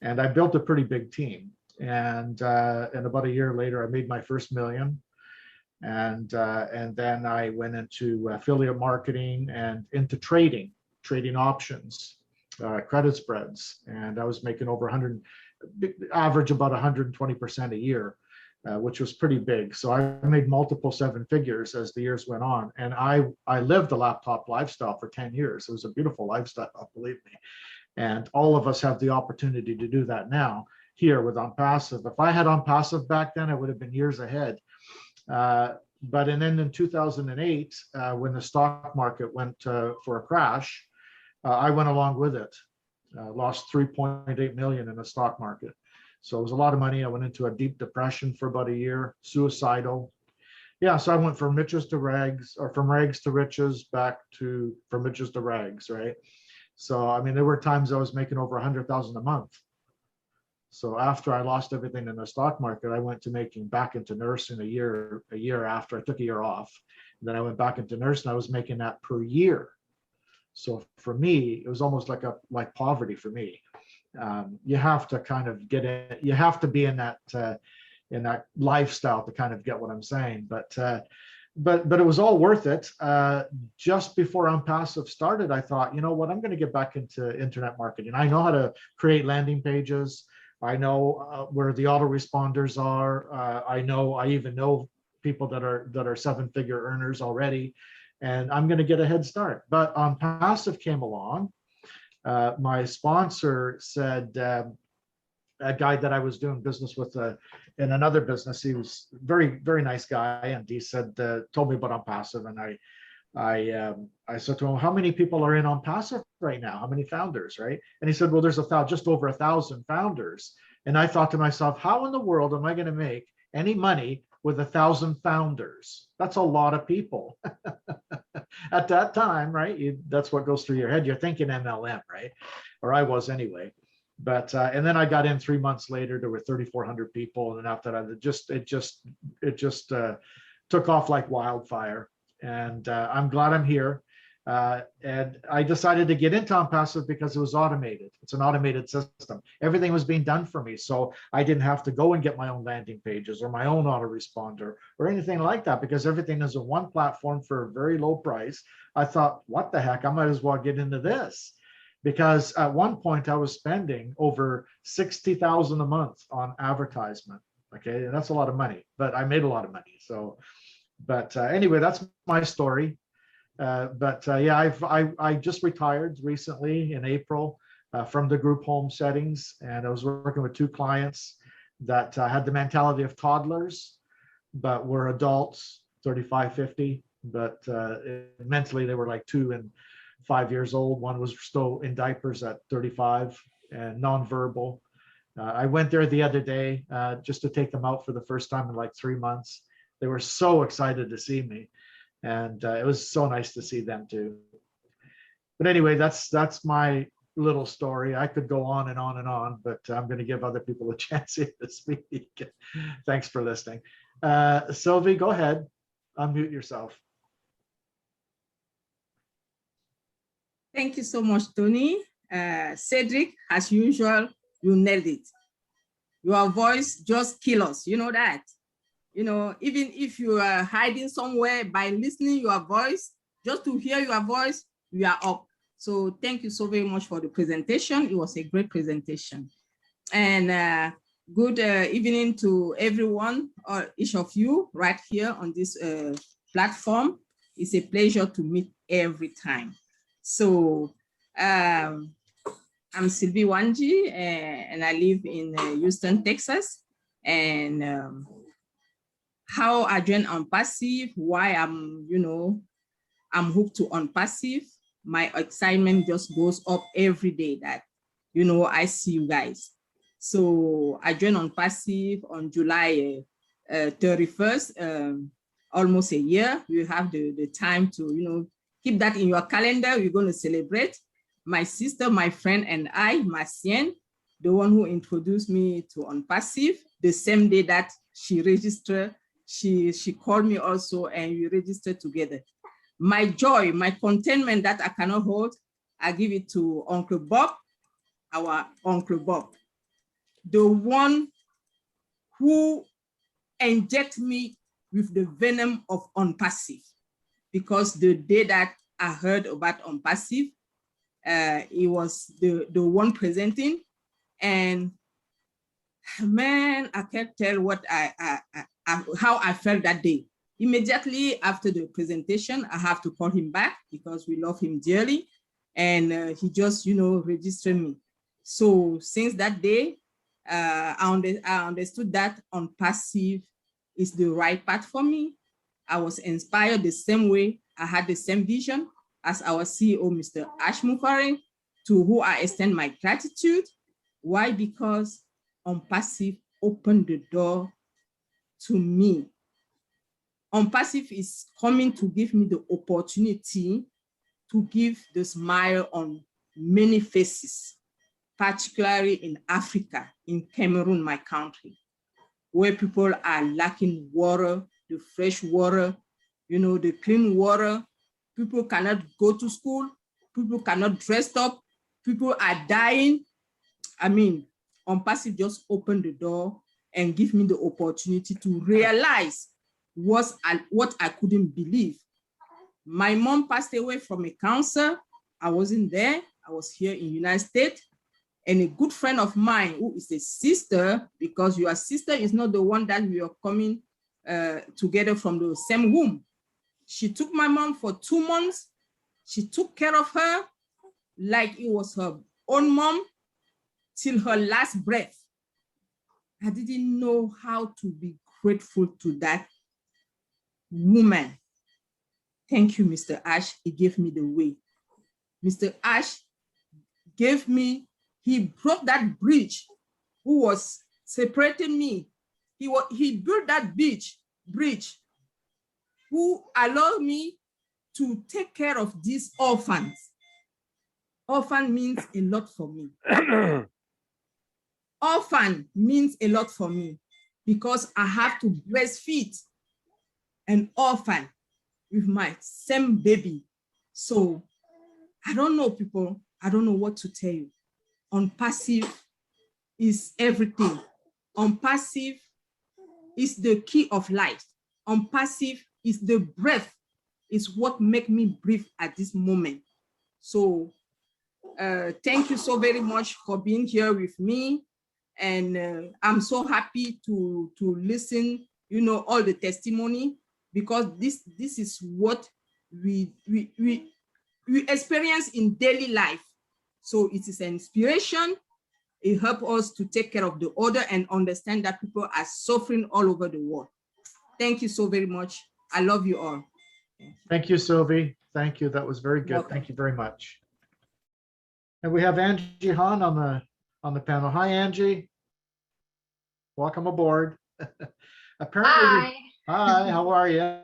And I built a pretty big team. And about a year later, I made my first $1 million. And then I went into affiliate marketing and into trading options, credit spreads. And I was making over average about 120% a year, which was pretty big. So I made multiple 7 figures as the years went on. And I lived the laptop lifestyle for 10 years. It was a beautiful lifestyle, believe me. And all of us have the opportunity to do that now here with OnPassive. If I had OnPassive back then, I would have been years ahead. But then in 2008, when the stock market went for a crash, I went along with it. Lost 3.8 million in the stock market. So it was a lot of money. I went into a deep depression for about a year, suicidal. Yeah, so I went from riches to rags, or from rags to riches, from riches to rags, right? So, I mean, there were times I was making over 100,000 a month. So after I lost everything in the stock market, I went to making back into nursing a year after. I took a year off. And then I went back into nursing. I was making that per year. So for me, it was almost like poverty for me. You have to kind of get it. You have to be in that lifestyle to kind of get what I'm saying. But it was all worth it. Just before OnPassive started, I thought, you know what, I'm going to get back into internet marketing. I know how to create landing pages. I know where the autoresponders are. I even know people that are 7-figure earners already, and I'm going to get a head start. But OnPassive came along. My sponsor said, a guy that I was doing business with in another business, he was very, very nice guy, and he said, told me about OnPassive, and I said to him, how many people are in OnPassive right now? How many founders, right? And he said, well, there's just over 1,000 founders. And I thought to myself, how in the world am I going to make any money with 1,000 founders? That's a lot of people. At that time, right? That's what goes through your head. You're thinking MLM, right? Or I was anyway. But and then I got in 3 months later. There were 3,400 people, and after that, it just took off like wildfire. And I'm glad I'm here. And I decided to get into OnPassive because it was automated. It's an automated system. Everything was being done for me, so I didn't have to go and get my own landing pages or my own autoresponder or anything like that, because everything is on one platform for a very low price. I thought, what the heck? I might as well get into this. Because at one point I was spending over $60,000 a month on advertisement. Okay, and that's a lot of money, but I made a lot of money. So, but anyway, that's my story. Yeah, I just retired recently in April from the group home settings, and I was working with 2 clients that had the mentality of toddlers, but were adults, 35, 50, but mentally they were like 2 and 5 years old. One was still in diapers at 35 and nonverbal. I went there the other day just to take them out for the first time in like 3 months. They were so excited to see me, and it was so nice to see them too. But anyway, that's my little story. I could go on and on and on, but I'm going to give other people a chance here to speak. Thanks for listening. Sylvie, go ahead. Unmute yourself. Thank you so much, Tony. Cedric, as usual, you nailed it. Your voice just kills us. You know that. You know, even if you are hiding somewhere, by listening your voice, just to hear your voice, you are up. So thank you so very much for the presentation. It was a great presentation. And good evening to everyone, or each of you right here on this platform. It's a pleasure to meet every time. So I'm Sylvie Wanji, and I live in Houston, Texas. And how I joined OnPassive, why I'm hooked to OnPassive. My excitement just goes up every day that, I see you guys. So I joined OnPassive on July 31st, almost a year. You have the time to, keep that in your calendar. We're going to celebrate. My sister, my friend, and I, Marcienne, the one who introduced me to OnPassive, the same day that she registered, she called me also, and we registered together. My joy, my contentment that I cannot hold, I give it to Uncle Bob, our Uncle Bob, the one who injected me with the venom of OnPassive. Because the day that I heard about OnPassive, it was the one presenting, and man, I can't tell what how I felt that day. Immediately after the presentation, I have to call him back because we love him dearly, and he just registered me. So since that day, I understood that OnPassive is the right path for me. I was inspired the same way. I had the same vision as our CEO, Mr. Ash Mufareh, to who I extend my gratitude. Why? Because OnPassive opened the door to me. OnPassive is coming to give me the opportunity to give the smile on many faces. particularly in Africa, in Cameroon, my country, where people are lacking water, the fresh water, you know, the clean water. People cannot go to school. People cannot dress up. People are dying. I mean, ONPASSIVE just opened the door and give me the opportunity to realize what I couldn't believe. My mom passed away from a cancer. I wasn't there. I was here in the United States. And a good friend of mine who is a sister, because your sister is not the one that we are coming together from the same womb. She took my mom for 2 months. She took care of her like it was her own mom till her last breath. I didn't know how to be grateful to that woman. Thank you, Mr. Ash. He gave me the way. Mr. Ash gave me, he broke that bridge who was separating me. He built that bridge who allowed me to take care of these orphans. Orphan means a lot for me. Orphan means a lot for me because I have to breastfeed an orphan with my same baby. So I don't know, people. I don't know what to tell you. ONPASSIVE is everything. ONPASSIVE is the key of life. ONPASSIVE is the breath, is what makes me breathe at this moment. So thank you so very much for being here with me. And I'm so happy to listen, you know, all the testimony, because this is what we experience in daily life. So it is an inspiration. It helps us to take care of the other and understand that people are suffering all over the world. Thank you so very much. I love you all. Thank you, Sylvie. Thank you. That was very good. Welcome. Thank you very much. And we have Angie Han on the panel. Hi, Angie. Welcome aboard. Apparently, hi. How are you?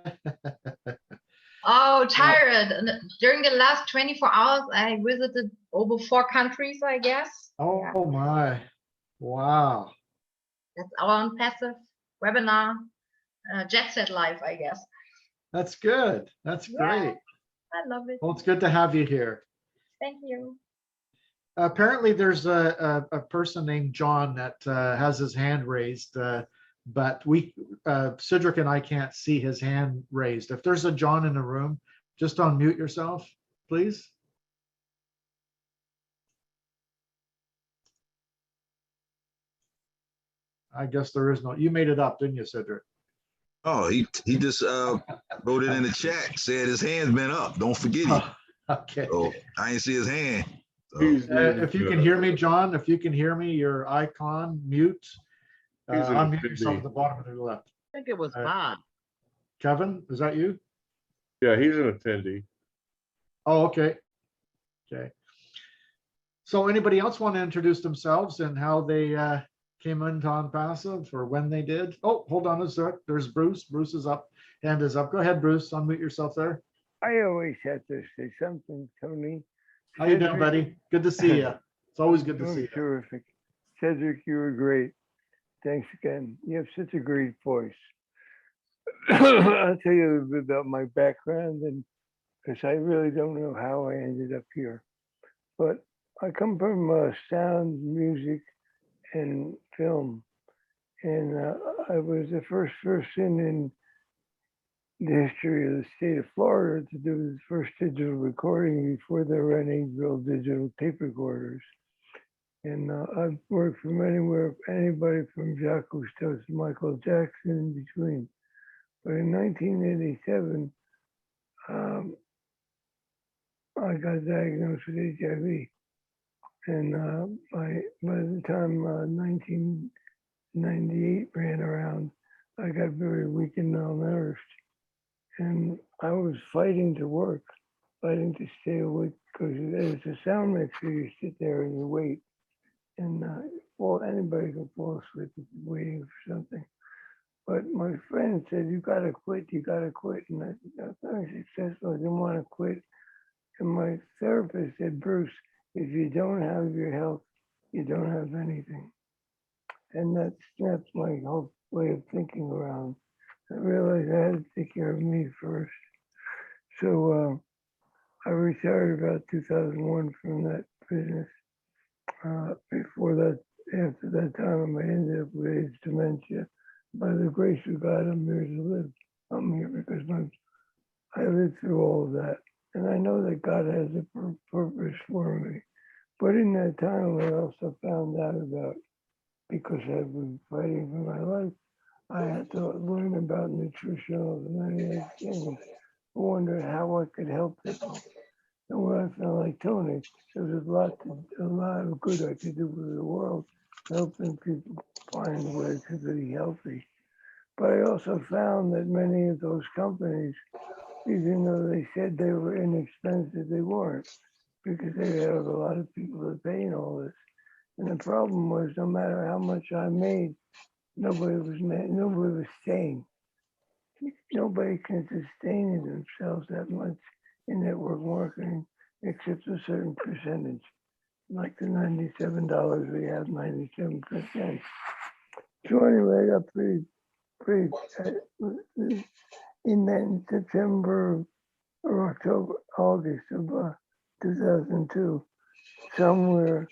Oh, tired. During the last 24 hours, I visited over 4 countries, I guess. Oh, Yeah. my. Wow. That's our ONPASSIVE webinar, Jet Set Live, I guess. That's good. That's great. I love it. Well, it's good to have you here. Thank you. Apparently, there's a person named John that has his hand raised, but Cedric and I can't see his hand raised. If there's a John in the room, just unmute yourself, please. I guess there is no. You made it up, didn't you, Cedric? Oh, he just wrote it in the chat, said his hand's been up. Don't forget it. Okay. So I ain't see his hand. So. If you can hear me, John, if you can hear me, your icon, mute. Unmute yourself at the bottom of the left. I think it was Bob. Kevin, is that you? Yeah, he's an attendee. Oh, okay. Okay. So anybody else want to introduce themselves and how they came into ONPASSIVE or when they did? Oh, hold on a sec. There's Bruce. Bruce is up. Hand is up. Go ahead, Bruce. Unmute yourself there. I always have to say something, Tony. How you doing, buddy? Good to see you. It's always good to see you. Terrific. Cedric, you were great. Thanks again. You have such a great voice. I'll tell you a little bit about my background, and because I really don't know how I ended up here. But I come from sound, music, and film. And I was the first person in the history of the state of Florida to do the first digital recording before there were any real digital tape recorders. And I've worked from anybody from Jacques Cousteau to Michael Jackson in between. But in 1987, I got diagnosed with HIV. And by the time 1998 ran around, I got very weak and malnourished. And I was fighting to work, fighting to stay awake, because as a sound mixer, you sit there and you wait. And anybody can fall asleep waiting for something. But my friend said, you gotta quit, you gotta quit. And I was very successful, I didn't want to quit. And my therapist said, Bruce, if you don't have your health, you don't have anything. And that's my whole way of thinking around. I realized I had to take care of me first. So I retired about 2001 from that business. Before that, after that time, I ended up with age dementia. By the grace of God, I'm here to live. I'm here because I lived through all of that. And I know that God has a purpose for me. But in that time, I also found out about, because I've been fighting for my life, I had to learn about nutritional and many other things. I wondered how I could help people. And when I felt like Tony, there was a lot of good I could do for the world, helping people find ways to be healthy. But I also found that many of those companies, even though they said they were inexpensive, they weren't, because they had a lot of people that paying all this. And the problem was, no matter how much I made, nobody was staying. Nobody can sustain themselves that much in network marketing, except a certain percentage. Like the $97 we have, 97%. So anyway, I got pretty in then September or October, August of 2002, somewhere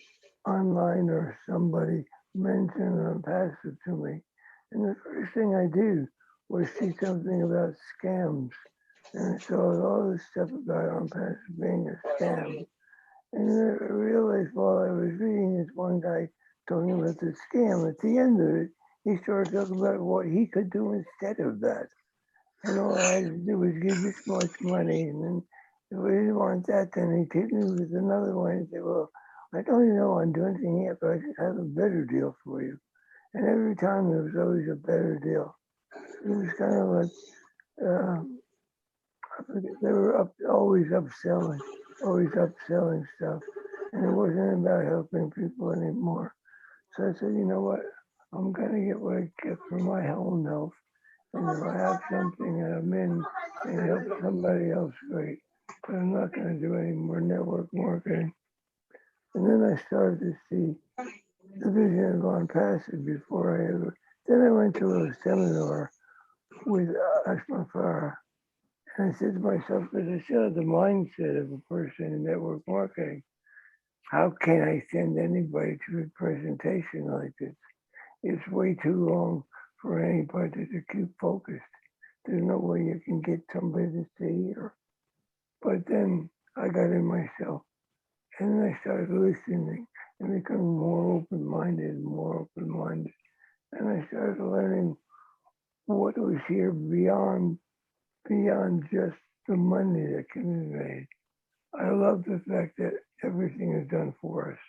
online or somebody mentioned ONPASSIVE to me. And the first thing I did was see something about scams. And I saw all this stuff about ONPASSIVE being a scam. And then I realized while I was reading this one guy talking about the scam, at the end of it, he started talking about what he could do instead of that. And all I had to do was give this much money. And then if we didn't want that, then he hit me with another one and said, well, I don't even know I'm doing anything yet, but I just have a better deal for you. And every time there was always a better deal. It was kind of like, I forget, they were always upselling stuff. And it wasn't about helping people anymore. So I said, you know what? I'm going to get what I get for my own health. And if I have something that I'm in and help somebody else, great. But I'm not going to do any more network marketing. And then I started to see the vision of ONPASSIVE before I ever. Then I went to a seminar with Ash Mufareh. And I said to myself, because I still have the mindset of a person in network marketing, how can I send anybody to a presentation like this? It's way too long for anybody to keep focused. There's no way you can get somebody to stay here. But then I got in myself, and then I started listening and becoming more open-minded. And I started learning what was here beyond just the money that can be made. I love the fact that everything is done for us.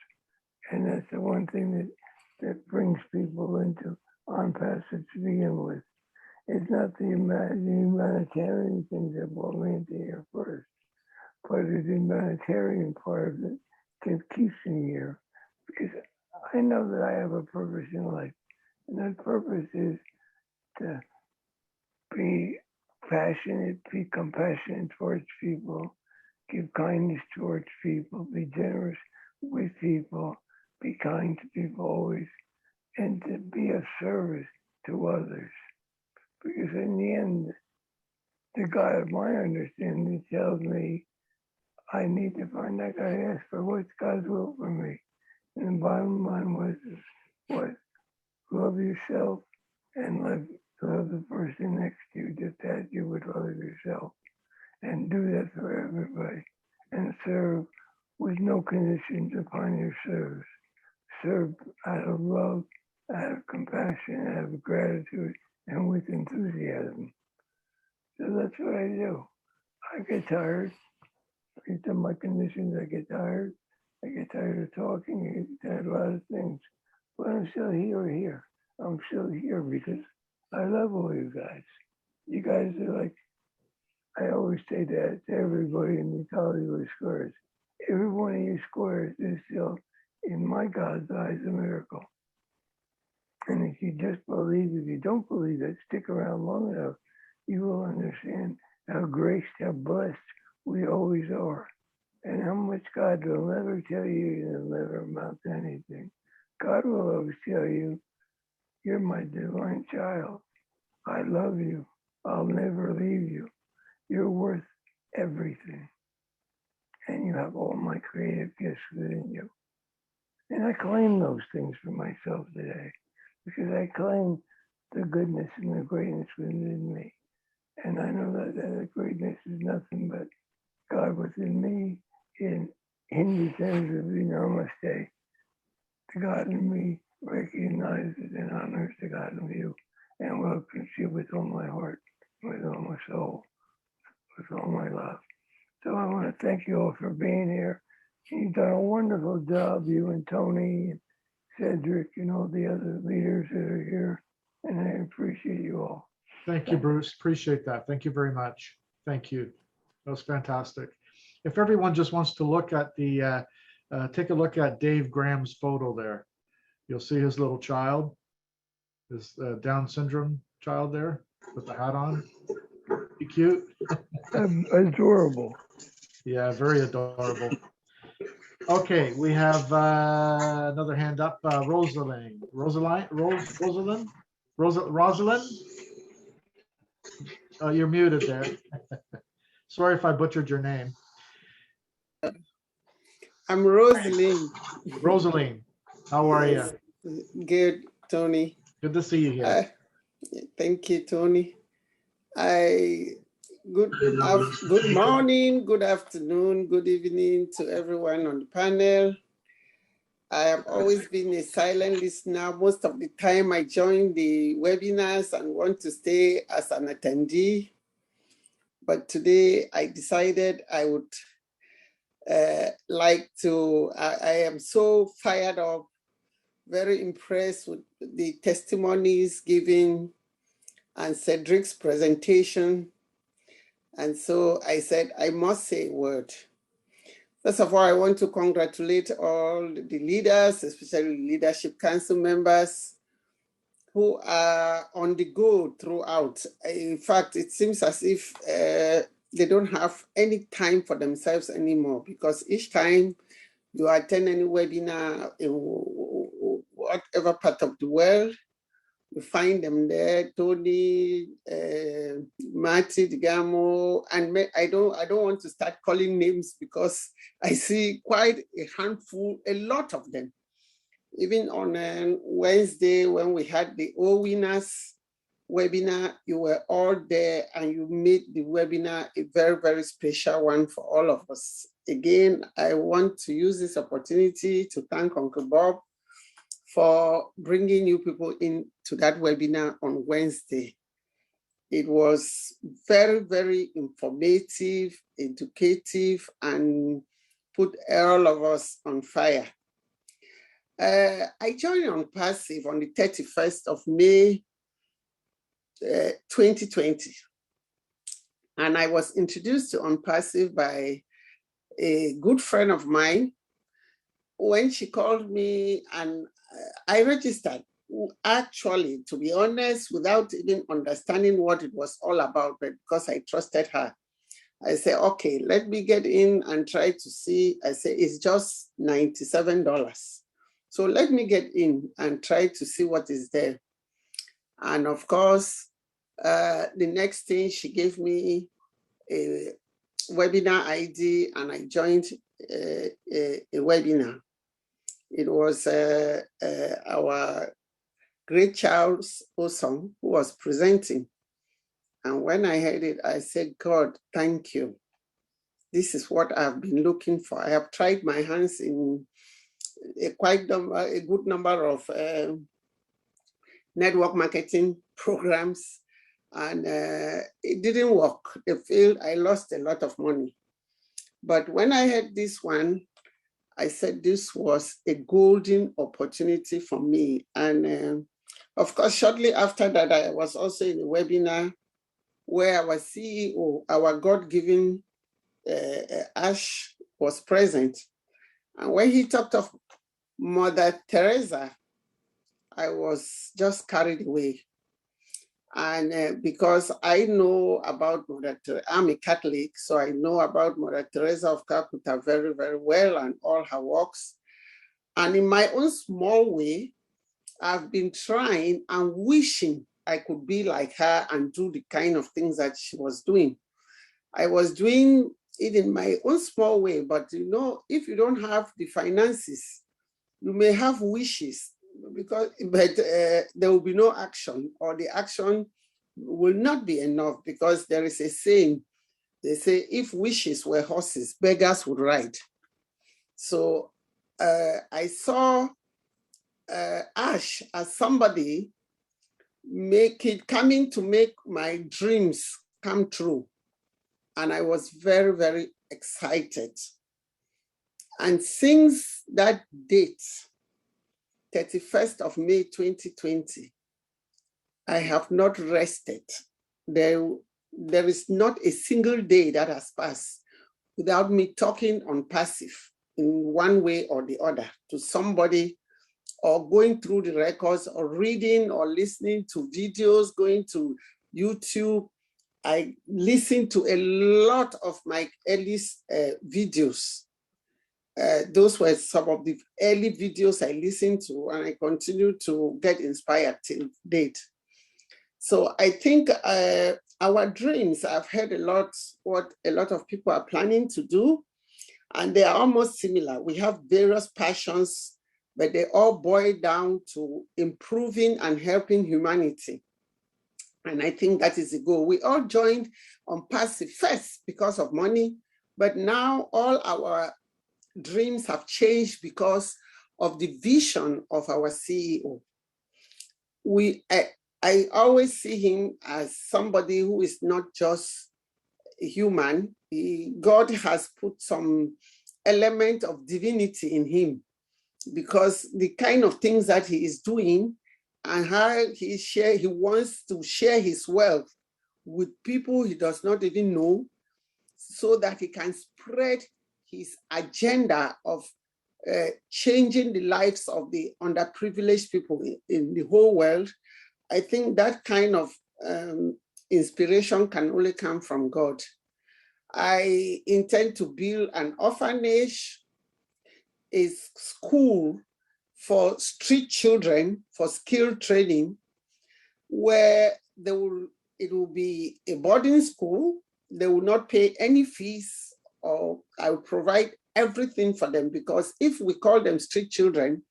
And that's the one thing that brings people into ONPASSIVE to begin with. It's not the humanitarian things that brought me into here first, but the humanitarian part of it that keeps me here. Because I know that I have a purpose in life. And that purpose is to be passionate, be compassionate towards people, give kindness towards people, be generous with people, be kind to people always, and to be of service to others. Because in the end, the God of my understanding tells me I need to find that I ask for what's God's will for me. And the bottom line was love yourself and love the person next to you just as you would love yourself. And do that for everybody. And serve with no conditions upon your service. Serve out of love, out of compassion, out of gratitude, and with enthusiasm. So that's what I do. I get tired. Based on my conditions, I get tired. I get tired of talking. I get tired of a lot of things. But I'm still here. I'm still here because I love all you guys. You guys are like, I always say that to everybody in these Hollywood squares. Every one of you squares is still, in my God's eyes, a miracle. And if you just believe, if you don't believe it, stick around long enough, you will understand how graced, how blessed we always are. and how much God will never tell you it'll never amount to anything. God will always tell you, you're my divine child. I love you. I'll never leave you. You're worth everything. And you have all my creative gifts within you. And I claim those things for myself today because I claim the goodness and the greatness within me. And I know that the greatness is nothing but God within me. In Hindi terms of namaste, the God in me recognizes and honors the God in you and welcomes you with all my heart, with all my soul, with all my love. So I want to thank you all for being here. You've done a wonderful job, you and Tony and Cedric and all the other leaders that are here. And I appreciate you all. Thank you, Bruce. Appreciate that. Thank you very much. Thank you. That was fantastic. If everyone just wants to look at the, take a look at Dave Graham's photo there. You'll see his little child, his Down syndrome child there with the hat on. Be cute. Adorable. Yeah, very adorable. Okay, we have another hand up. Rosalind. Rosalind? Oh, you're muted there. Sorry if I butchered your name. I'm Rosaline. Rosaline, how are you? Good, Tony. Good to see you here. Thank you, Tony. Good morning, good afternoon, good evening to everyone on the panel. I have always been a silent listener. Most of the time I join the webinars and want to stay as an attendee. But today I decided I would like to, I am so fired up, very impressed with the testimonies given and Cedric's presentation. And so I said, I must say a word. First of all, I want to congratulate all the leaders, especially Leadership Council members who are on the go throughout. In fact, it seems as if they don't have any time for themselves anymore because each time you attend any webinar in whatever part of the world, you find them there, Tony, Marty, Digamo, and I don't want to start calling names because I see quite a handful, a lot of them. Even on Wednesday when we had the All Winners webinar, you were all there and you made the webinar a very, very special one for all of us. Again, I want to use this opportunity to thank Uncle Bob for bringing you people into that webinar on Wednesday. It was very, very informative, educative, and put all of us on fire. I joined OnPassive on the 31st of May, 2020. And I was introduced to OnPassive by a good friend of mine. When she called me and I registered, actually, to be honest, without even understanding what it was all about, but because I trusted her, I said, okay, let me get in and try to see. I said, it's just $97. So let me get in and try to see what is there. And of course, the next thing, she gave me a webinar ID and I joined a webinar. It was our great Charles Osong who was presenting. And when I heard it, I said, God, thank you. This is what I've been looking for. I have tried my hands in a good number of network marketing programs, and it didn't work. They failed. I lost a lot of money. But when I had this one, I said this was a golden opportunity for me. And of course, shortly after that, I was also in a webinar where our CEO, our God-given Ash, was present. And when he talked of Mother Teresa, I was just carried away. And because I know about I'm a Catholic, so I know about Mother Teresa of Calcutta very, very well and all her works. And in my own small way, I've been trying and wishing I could be like her and do the kind of things that she was doing. I was doing it in my own small way, but you know, if you don't have the finances, you may have wishes, but there will be no action, or the action will not be enough, because there is a saying, they say, if wishes were horses, beggars would ride. So I saw Ash as somebody coming to make my dreams come true. And I was very, very excited. And since that date, 31st of May 2020, I have not rested. There is not a single day that has passed without me talking on passive in one way or the other to somebody, or going through the records, or reading or listening to videos, going to YouTube. I listened to a lot of my earliest videos. Those were some of the early videos I listened to, and I continue to get inspired till date. So I think our dreams, I've heard a lot what a lot of people are planning to do, and they are almost similar. We have various passions, but they all boil down to improving and helping humanity. And I think that is the goal. We all joined on passive first because of money, but now all our dreams have changed because of the vision of our CEO. I always see him as somebody who is not just human. God has put some element of divinity in him, because the kind of things that he is doing and how he wants to share his wealth with people he does not even know, so that he can spread his agenda of changing the lives of the underprivileged people in the whole world. I think that kind of inspiration can only come from God. I intend to build an orphanage, a school for street children for skill training, where it will be a boarding school. They will not pay any fees, or I will provide everything for them, because if we call them street children,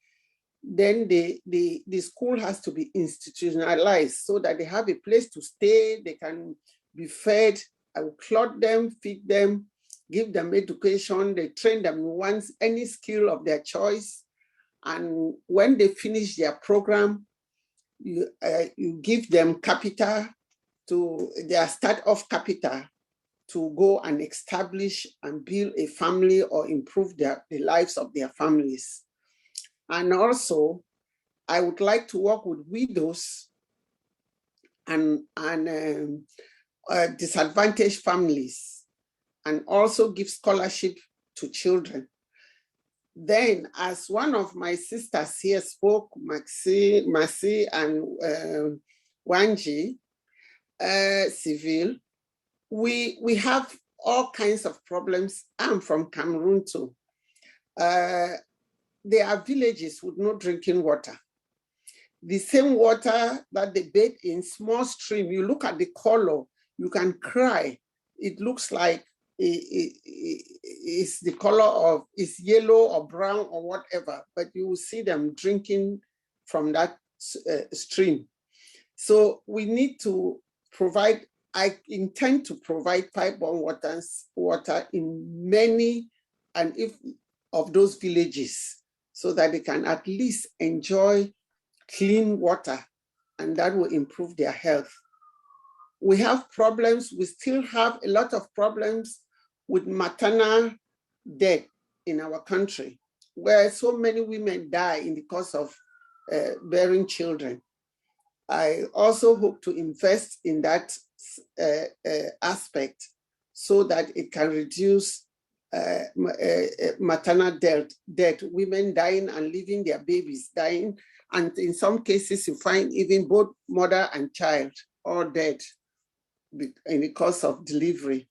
then the school has to be institutionalized so that they have a place to stay, they can be fed. I will clothe them, feed them, give them education, they train them in any skill of their choice. And when they finish their program, you give them capital, to their start-off capital, to go and establish and build a family or improve the lives of their families. And also, I would like to work with widows and disadvantaged families, and also give scholarship to children. Then, as one of my sisters here spoke, Masi and Wanji, Civil, we have all kinds of problems. I'm from Cameroon too. There are villages with no drinking water. The same water that they bathe in, small stream, you look at the color, you can cry. It looks like it's the color of, it's yellow or brown or whatever, but you will see them drinking from that stream. So we need to provide, I intend to provide pipe-borne water in many and if of those villages, so that they can at least enjoy clean water, and that will improve their health. We have problems, we still have a lot of problems with maternal death in our country, where so many women die in the course of bearing children. I also hope to invest in that aspect so that it can reduce maternal death, women dying and leaving their babies dying. And in some cases, you find even both mother and child all dead in the course of delivery.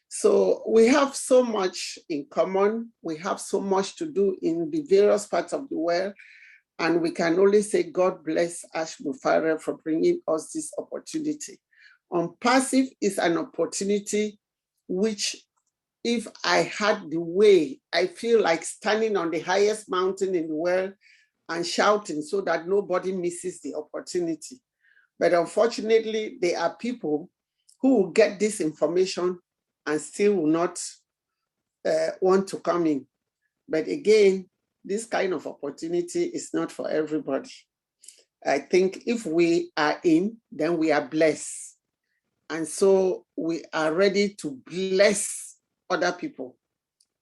So we have so much in common. We have so much to do in the various parts of the world. And we can only say, God bless Ash Mufareh for bringing us this opportunity. OnPassive is an opportunity which, if I had the way, I feel like standing on the highest mountain in the world and shouting so that nobody misses the opportunity. But unfortunately, there are people who will get this information and still will not want to come in. But again, this kind of opportunity is not for everybody. I think if we are in, then we are blessed. And so we are ready to bless other people.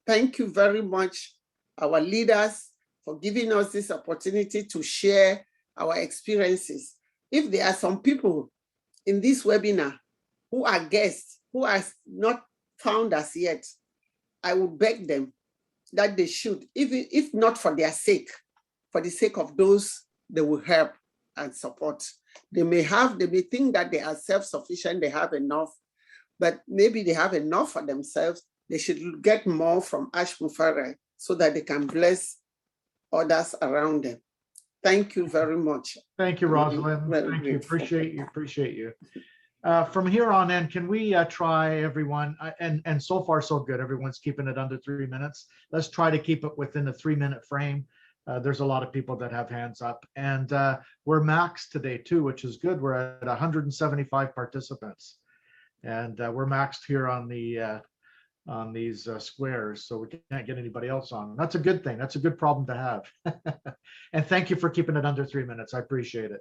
Thank you very much, our leaders, for giving us this opportunity to share our experiences. If there are some people in this webinar who are guests, who are not founders yet, I would beg them that they should, if not for their sake, for the sake of those they will help and support. They may think that they are self-sufficient, they have enough, but maybe they have enough for themselves. They should get more from Ash Mufareh so that they can bless others around them. Thank you very much. Thank you, Rosalind. Thank you. Appreciate you. From here on in, can we try everyone, and so far so good, everyone's keeping it under 3 minutes. Let's try to keep it within the 3-minute frame. There's a lot of people that have hands up, and we're maxed today too, which is good. We're at 175 participants, and we're maxed here on these squares, so we can't get anybody else on. That's a good thing. That's a good problem to have. And thank you for keeping it under 3 minutes. I appreciate it.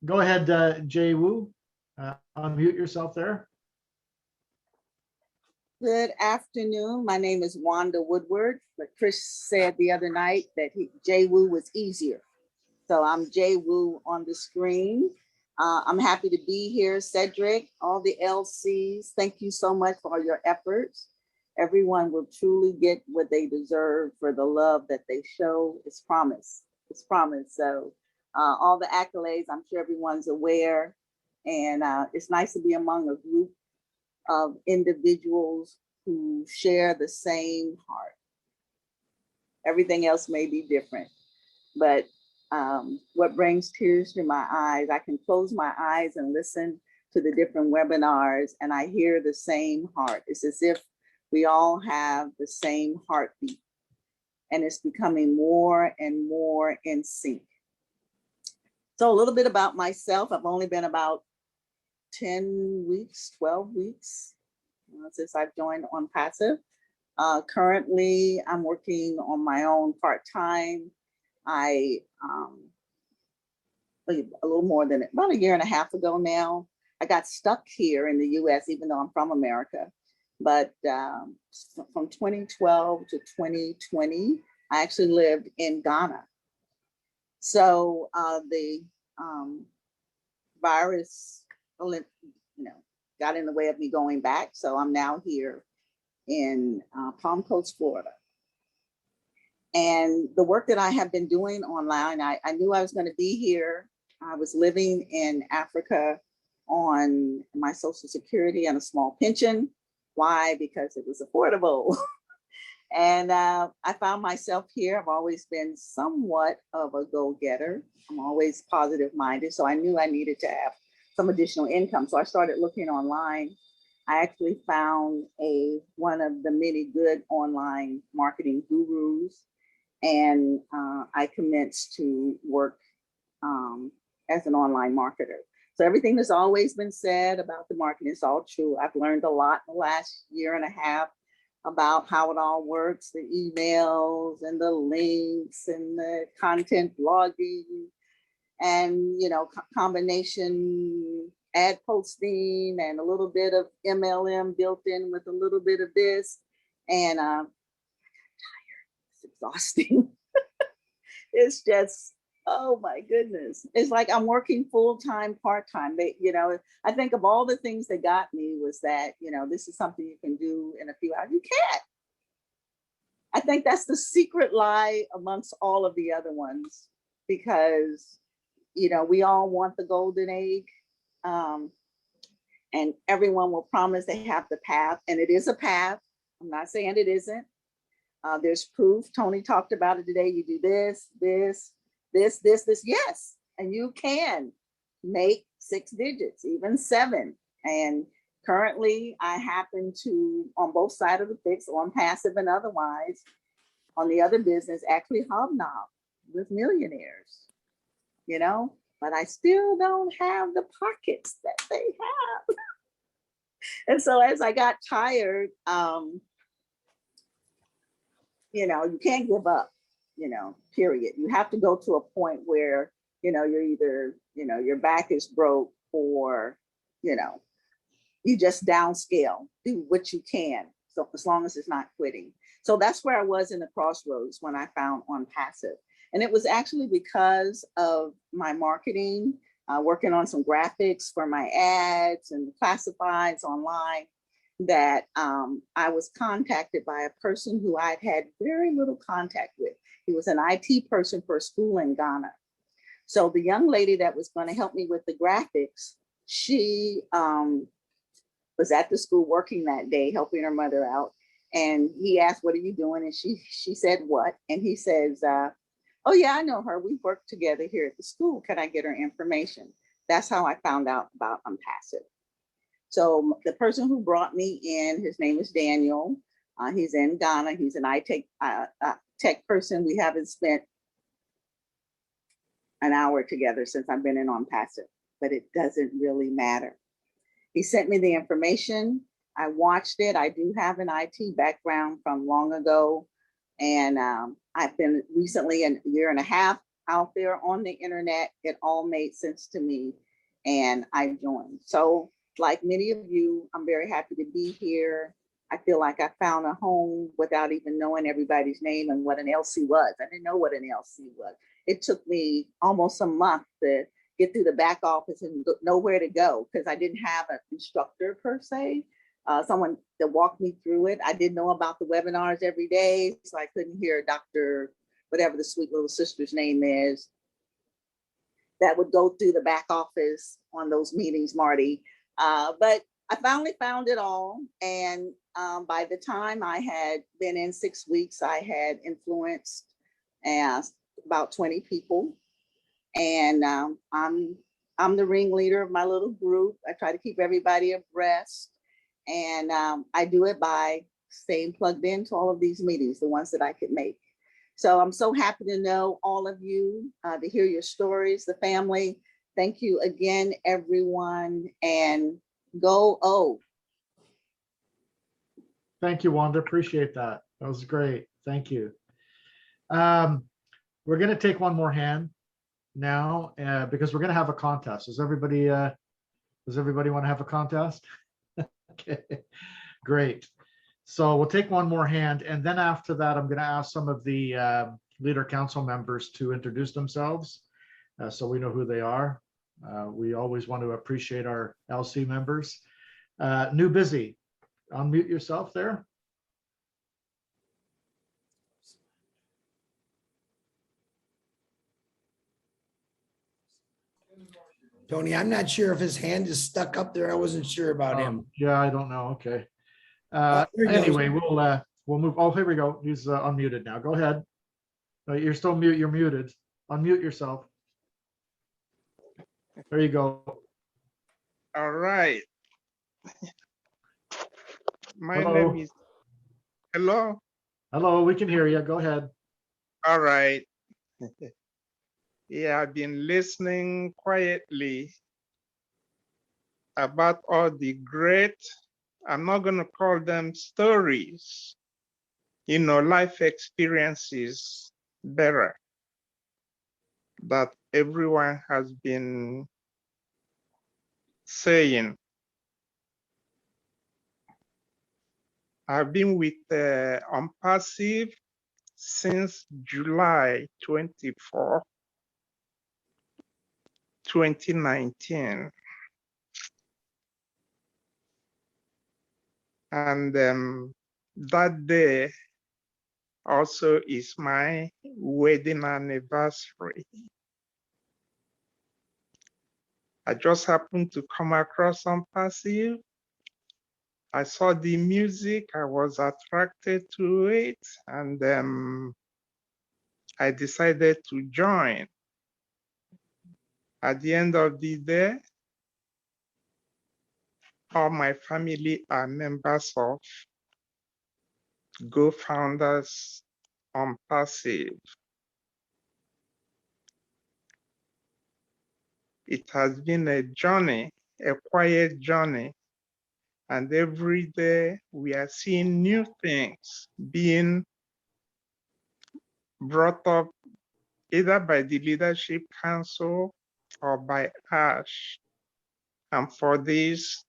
Go ahead, Jay Wu. Unmute yourself there. Good afternoon. My name is Wanda Woodward, but Chris said the other night that Jay Wu was easier. So I'm Jay Wu on the screen. I'm happy to be here. Cedric, all the LCs, thank you so much for all your efforts. Everyone will truly get what they deserve for the love that they show. It's promised. It's promised. So all the accolades, I'm sure everyone's aware. And it's nice to be among a group of individuals who share the same heart. Everything else may be different, but what brings tears to my eyes, I can close my eyes and listen to the different webinars and I hear the same heart. It's as if we all have the same heartbeat, and it's becoming more and more in sync. So a little bit about myself. I've only been about 10 weeks, 12 weeks since I've joined OnPassive. Currently, I'm working on my own part-time. I, a little more than about a year and a half ago now, I got stuck here in the US, even though I'm from America. But from 2012 to 2020, I actually lived in Ghana. So the virus, got in the way of me going back. So I'm now here in Palm Coast, Florida. And the work that I have been doing online, I knew I was going to be here. I was living in Africa on my Social Security and a small pension. Why? Because it was affordable. And I found myself here. I've always been somewhat of a go-getter. I'm always positive-minded. So I knew I needed to have some additional income. So I started looking online. I actually found one of the many good online marketing gurus. And I commenced to work as an online marketer. So everything that's always been said about the marketing is all true. I've learned a lot in the last year and a half about how it all works, the emails and the links and the content blogging and, combination ad posting and a little bit of MLM built in with a little bit of this. And I got tired. It's exhausting. It's just, oh my goodness. It's like I'm working full-time, part-time. I think of all the things that got me was that, this is something you can do in a few hours. You can't. I think that's the secret lie amongst all of the other ones, because, we all want the golden egg. and everyone will promise they have the path, and it is a path. I'm not saying it isn't. There's proof. Tony talked about it today. You do this, this, this, this, this. Yes, and you can make 6 digits, even 7. And currently, I happen to, on both sides of the fix, on passive and otherwise, on the other business, actually hobnob with millionaires, you know, but I still don't have the pockets that they have. And so as I got tired, you know, you can't give up, you know, period. You have to go to a point where, you know, you're either, you know, your back is broke or, you know, you just downscale, do what you can. So as long as it's not quitting. So that's where I was in the crossroads when I found OnPassive. And it was actually because of my marketing, working on some graphics for my ads and classifieds online, that I was contacted by a person who I'd had very little contact with. He was an IT person for a school in Ghana. So the young lady that was going to help me with the graphics, she was at the school working that day, helping her mother out. And he asked, "What are you doing?" And she said, "What?" And he says, "Oh yeah, I know her. We worked together here at the school. Can I get her information?" That's how I found out about OnPassive. So the person who brought me in, his name is Daniel. He's in Ghana. He's an tech person. We haven't spent an hour together since I've been in OnPassive, but it doesn't really matter. He sent me the information. I watched it. I do have an IT background from long ago. And I've been recently a year and a half out there on the internet. It all made sense to me and I joined. So like many of you, I'm very happy to be here. I feel like I found a home without even knowing everybody's name and what an LC was. I didn't know what an LC was. It took me almost a month to get through the back office and know where to go because I didn't have an instructor per se, someone that walked me through it. I didn't know about the webinars every day, so I couldn't hear Dr. whatever the sweet little sister's name is that would go through the back office on those meetings, Marty. But I finally found it all. And by the time I had been in 6 weeks, I had influenced about 20 people. And I'm the ringleader of my little group. I try to keep everybody abreast. And I do it by staying plugged into all of these meetings, the ones that I could make. So I'm so happy to know all of you, to hear your stories, the family. Thank you again, everyone, and go O. Thank you, Wanda. Appreciate that. That was great. Thank you. We're going to take one more hand now because we're going to have a contest. Does everybody want to have a contest? Okay, great. So we'll take one more hand, and then after that, I'm going to ask some of the Leader Council members to introduce themselves so we know who they are. We always want to appreciate our LC members. New Busy, unmute yourself there. Tony, I'm not sure if his hand is stuck up there. I wasn't sure about him. Yeah, I don't know. Okay. Anyway, we'll move. Oh, here we go. He's unmuted now. Go ahead. You're still mute. You're muted. Unmute yourself. There you go. All right. My Hello. name is. Hello. Hello. We can hear you. Go ahead. All right. Yeah, I've been listening quietly about all the great, I'm not going to call them stories, you know, life experiences better that everyone has been saying. I've been with ONPASSIVE since July 24, 2019. And that day also is my wedding anniversary. I just happened to come across OnPassive. I saw the music, I was attracted to it, and I decided to join. At the end of the day, all my family are members of GoFounders OnPassive. It has been a journey, a quiet journey, and every day we are seeing new things being brought up either by the Leadership Council or by Ash. And for this,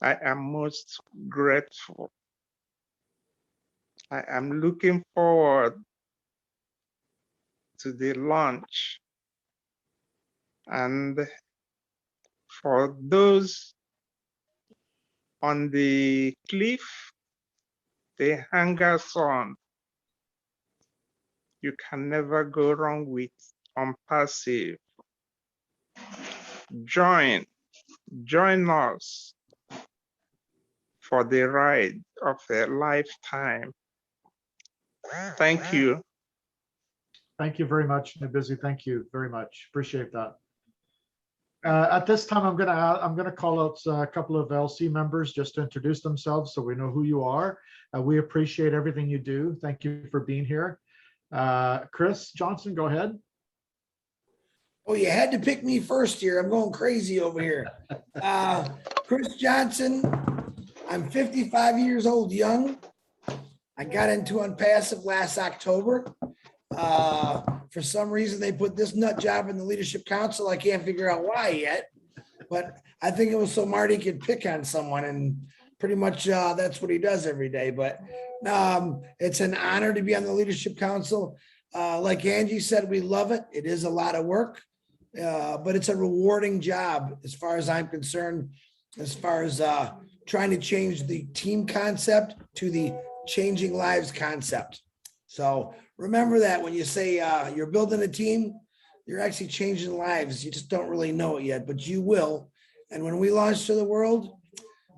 I am most grateful. I am looking forward to the launch. And for those on the cliff, the hangers on, you can never go wrong with OnPassive. Join us for the ride of a lifetime. Thank you. Thank you very much, Nibisi. Thank you very much. Appreciate that. At this time, I'm gonna call out a couple of LC members just to introduce themselves so we know who you are. We appreciate everything you do. Thank you for being here. Chris Johnson, go ahead. Oh, you had to pick me first here. I'm going crazy over here. Chris Johnson, I'm 55 years old, young. I got into OnPassive last October. For some reason, they put this nut job in the Leadership Council. I can't figure out why yet, but I think it was so Marty could pick on someone, and pretty much that's what he does every day. But it's an honor to be on the Leadership Council. Like Angie said, we love it. It is a lot of work, but it's a rewarding job as far as I'm concerned, as far as trying to change the team concept to the changing lives concept. So remember that when you say you're building a team, you're actually changing lives. You just don't really know it yet, but you will. And when we launch to the world,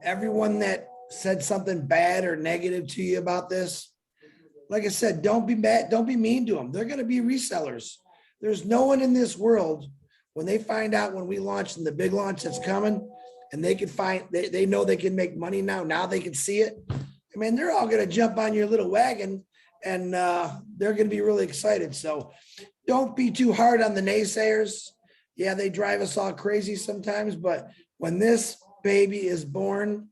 everyone that said something bad or negative to you about this, like I said, don't be bad, don't be mean to them. They're going to be resellers. There's no one in this world, when they find out when we launch in the big launch that's coming, and they can find, they know they can make money now they can see it. I mean, they're all going to jump on your little wagon, and they're going to be really excited. So don't be too hard on the naysayers. Yeah, they drive us all crazy sometimes, but when this baby is born,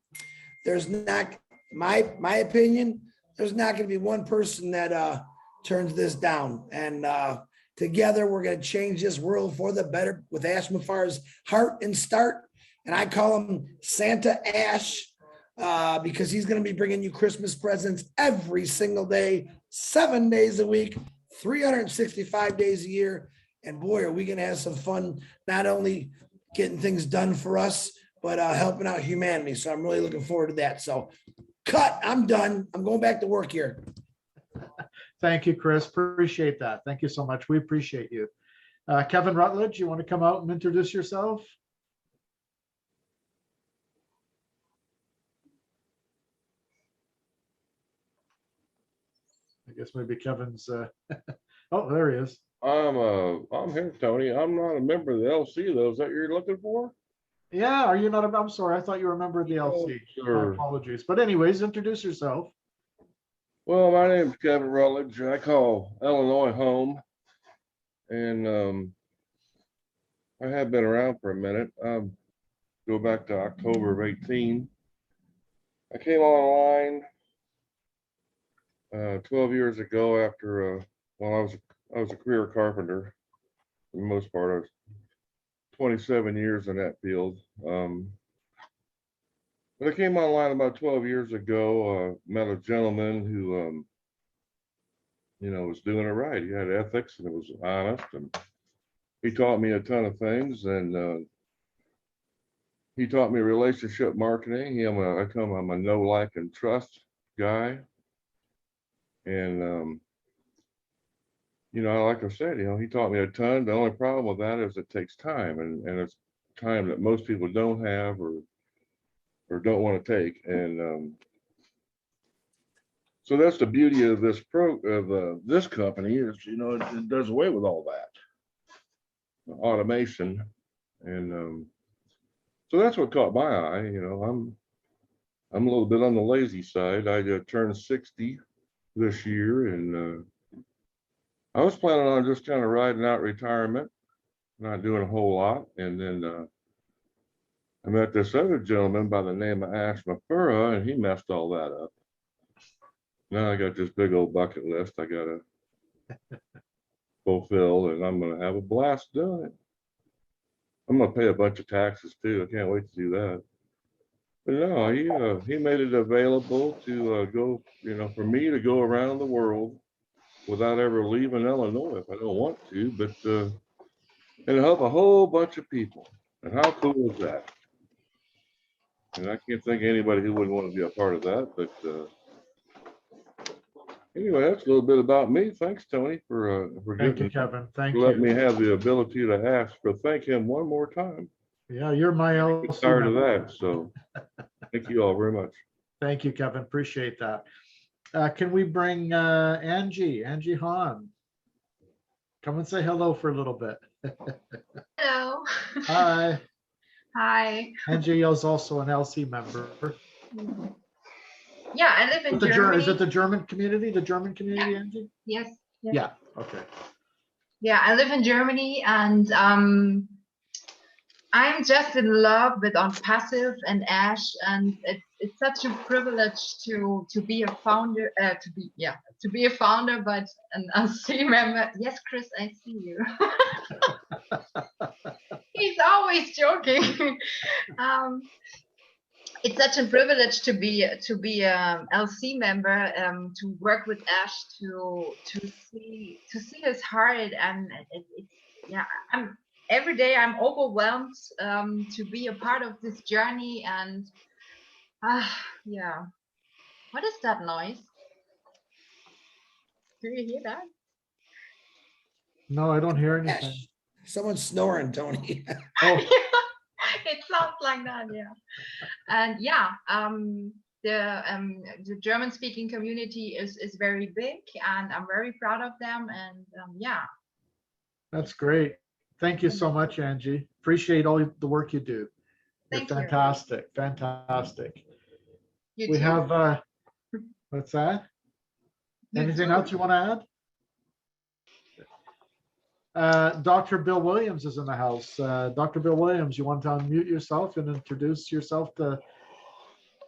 there's not, my opinion, there's not going to be one person that turns this down. And together we're going to change this world for the better with Ash Mufareh's heart and start. And I call him Santa Ash because he's going to be bringing you Christmas presents every single day, 7 days a week, 365 days a year. And boy, are we going to have some fun, not only getting things done for us, but helping out humanity. So I'm really looking forward to that. So cut, I'm done. I'm going back to work here. Thank you, Chris. Appreciate that. Thank you so much. We appreciate you. Kevin Rutledge, you want to come out and introduce yourself? I guess maybe Kevin's, oh, there he is. I'm here, Tony. I'm not a member of the LC though. Is that what you're looking for? Yeah, are you not? I'm sorry. I thought you were a member of the LC. Sure. My apologies. But anyways, introduce yourself. Well, my name is Kevin Rutledge. I call Illinois home, and I have been around for a minute. Go back to October of 18. I came online 12 years ago after, well, I was a career carpenter. For the most part, I was 27 years in that field. But I came online about 12 years ago, met a gentleman who, you know, was doing it right. He had ethics and it was honest, and he taught me a ton of things, and he taught me relationship marketing. I'm a know, like, and trust guy. And you know, like I said, you know, he taught me a ton. The only problem with that is it takes time, and it's time that most people don't have or don't want to take. And so that's the beauty of this this company is, you know, it does away with all that automation, and so that's what caught my eye. You know, I'm a little bit on the lazy side. I turned 60 this year, and I was planning on just kind of riding out retirement, not doing a whole lot. And then I met this other gentleman by the name of Ash Mufareh, and he messed all that up. Now I got this big old bucket list I got to fulfill, and I'm going to have a blast doing it. I'm going to pay a bunch of taxes too. I can't wait to do that. But no, he made it available to go, you know, for me to go around the world without ever leaving Illinois if I don't want to, but and help a whole bunch of people. And how cool is that? And I can't think of anybody who wouldn't want to be a part of that. But anyway, that's a little bit about me. Thanks, Tony, for Thank you, Kevin. Thank you. let me have the ability to ask. But thank him one more time. Yeah, you're my LC I'm tired of member. that. So thank you all very much. Thank you, Kevin. Appreciate that. Can we bring Angie Hahn? Come and say hello for a little bit. Hello. Hi. Hi. Angie is also an LC member. Yeah, I live in Germany. Is it the German community? The German community, Angie? Yes. Yeah. Okay. Yeah, I live in Germany, and I'm just in love with OnPassive and Ash, and it's such a privilege to be a founder, to be a founder, but an LC member. Yes, Chris, I see you. He's always joking. It's such a privilege to be a LC member, to work with Ash, to see his heart, and every day I'm overwhelmed to be a part of this journey. And what is that noise? Do you hear that? No, I don't hear anything. Someone's snoring, Tony. Oh. It sounds like that, yeah. And the German-speaking community is very big, and I'm very proud of them. And That's great. Thank you so much, Angie. Appreciate all the work you do. You're fantastic. Fantastic. We have what's that? Anything else you want to add? Dr. Bill Williams is in the house. Dr. Bill Williams, you want to unmute yourself and introduce yourself to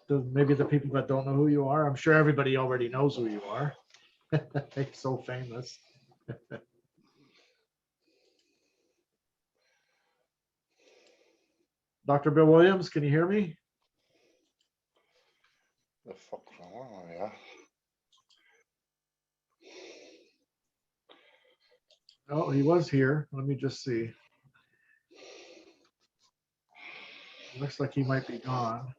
maybe the people that don't know who you are? I'm sure everybody already knows who you are. You're so famous. Dr. Bill Williams, can you hear me? The fuck, oh, yeah. Oh, he was here. Let me just see. Looks like he might be gone.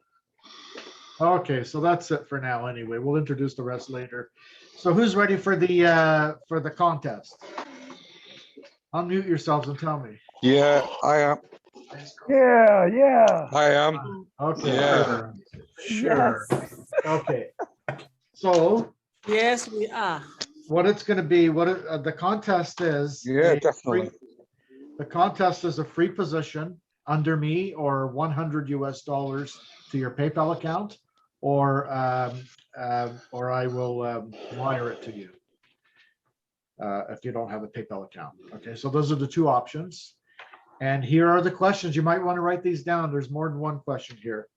Okay, so that's it for now anyway. We'll introduce the rest later. So who's ready for the contest? Unmute yourselves and tell me. Yeah, I am. Yeah. I am. Okay. Yeah. Sure. Yes. Okay. So Yes, we are. what it's going to be, the contest is. Yeah, definitely. The contest is a free position under me, or $100 to your PayPal account, or I will wire it to you if you don't have a PayPal account. Okay, so those are the two options. And here are the questions. You might want to write these down. There's more than one question here.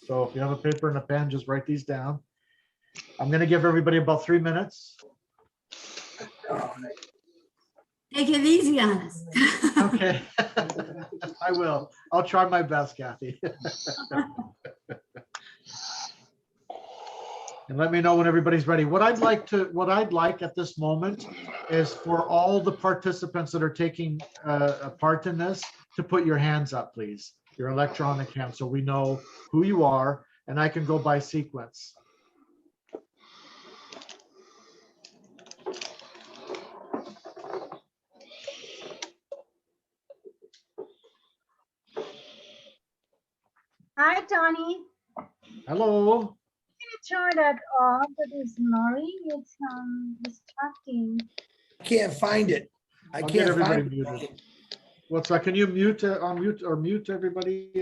So if you have a paper and a pen, just write these down. I'm going to give everybody about 3 minutes. Take it easy on us. Okay. I will. I'll try my best, Kathy. And let me know when everybody's ready. What I'd like at this moment is for all the participants that are taking a part in this to put your hands up, please. Your electronic hands, so we know who you are, and I can go by sequence. Hi, Tony. Hello. I'm gonna turn that off, but it's snoring. It's distracting. I can't find it. I I'll get can't everybody find it. muted. What's that? Can you mute, unmute or mute everybody,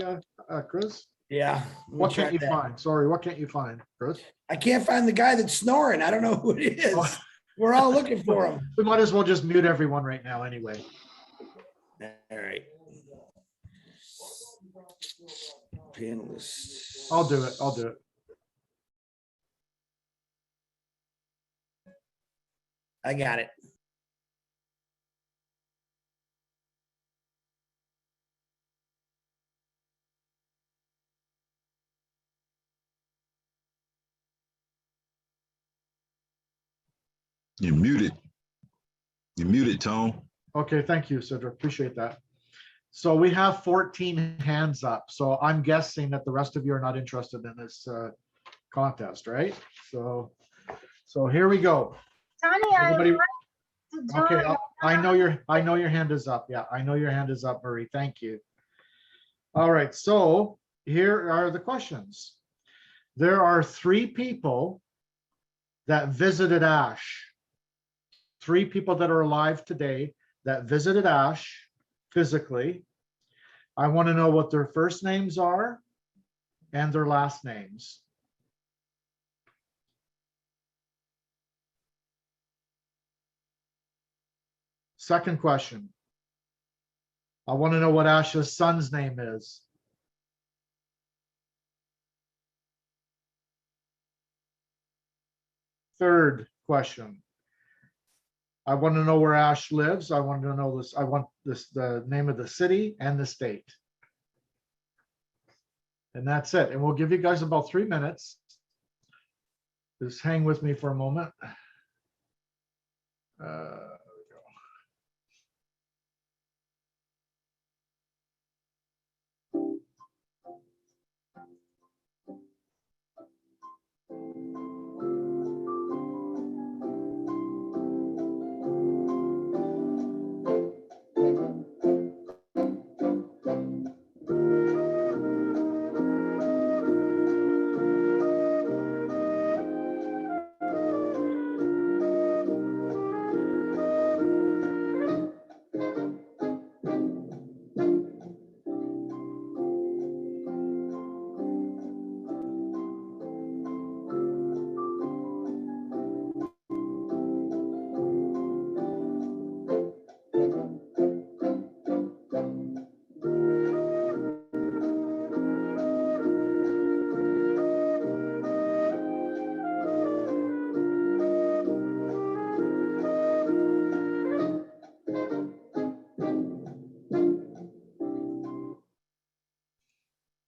Chris? Yeah. What can't you find? Sorry, what can't you find, Chris? I can't find the guy that's snoring. I don't know who it is. Oh. We're all looking for him. We might as well just mute everyone right now anyway. All right. Panelists. I'll do it. I'll do it. I got it. You're muted. You're muted, Tone. Okay, thank you, Cedric. Appreciate that. So we have 14 hands up. So I'm guessing that the rest of you are not interested in this contest, right? So here we go. Tony, Everybody, I okay, I know your hand is up. Yeah, I know your hand is up, Marie. Thank you. All right, so here are the questions. There are 3 people that visited Ash. 3 people that are alive today that visited Ash physically. I want to know what their first names are and their last names. Second question. I want to know what Ash's son's name is. Third question. I want to know where Ash lives. I want to know this. I want the name of the city and the state. And that's it. And we'll give you guys about 3 minutes. Just hang with me for a moment.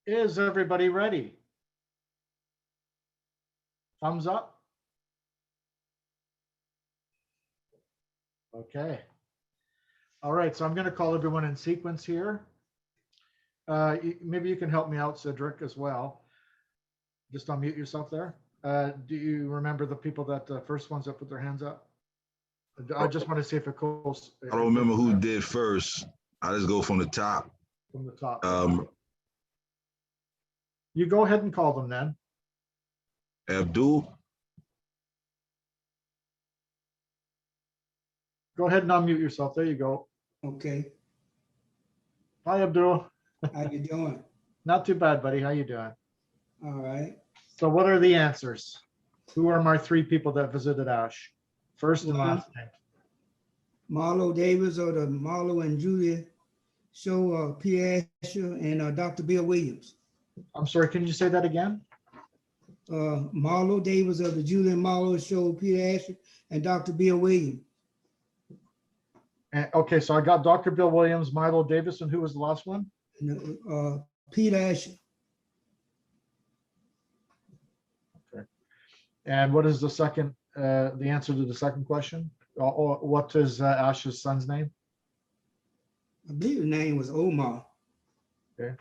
Is everybody ready? Thumbs up. Okay. All right, so I'm going to call everyone in sequence here. Maybe you can help me out, Cedric, as well. Just unmute yourself there. Do you remember the people that the first ones that put their hands up? I just want to see if it goes. I don't remember who did first. I just go from the top. From the top. You go ahead and call them then. Abdul. Go ahead and unmute yourself. There you go. Okay. Hi, Abdul. How you doing? Not too bad, buddy. How you doing? All right. So what are the answers? Who are my 3 people that visited Ash? First and last name. Marlo Davis or the Marlo and Julia show, P. Asher and Dr. Bill Williams. I'm sorry, can you say that again? Marlo Davis of the Julia and Marlo show, P. Asher and Dr. Bill Williams. And, okay, so I got Dr. Bill Williams, Milo Davis, and who was the last one? Pete Asher. Okay. And what is the second, the answer to the second question? What is Ash's son's name? I believe his name was Omar. Okay.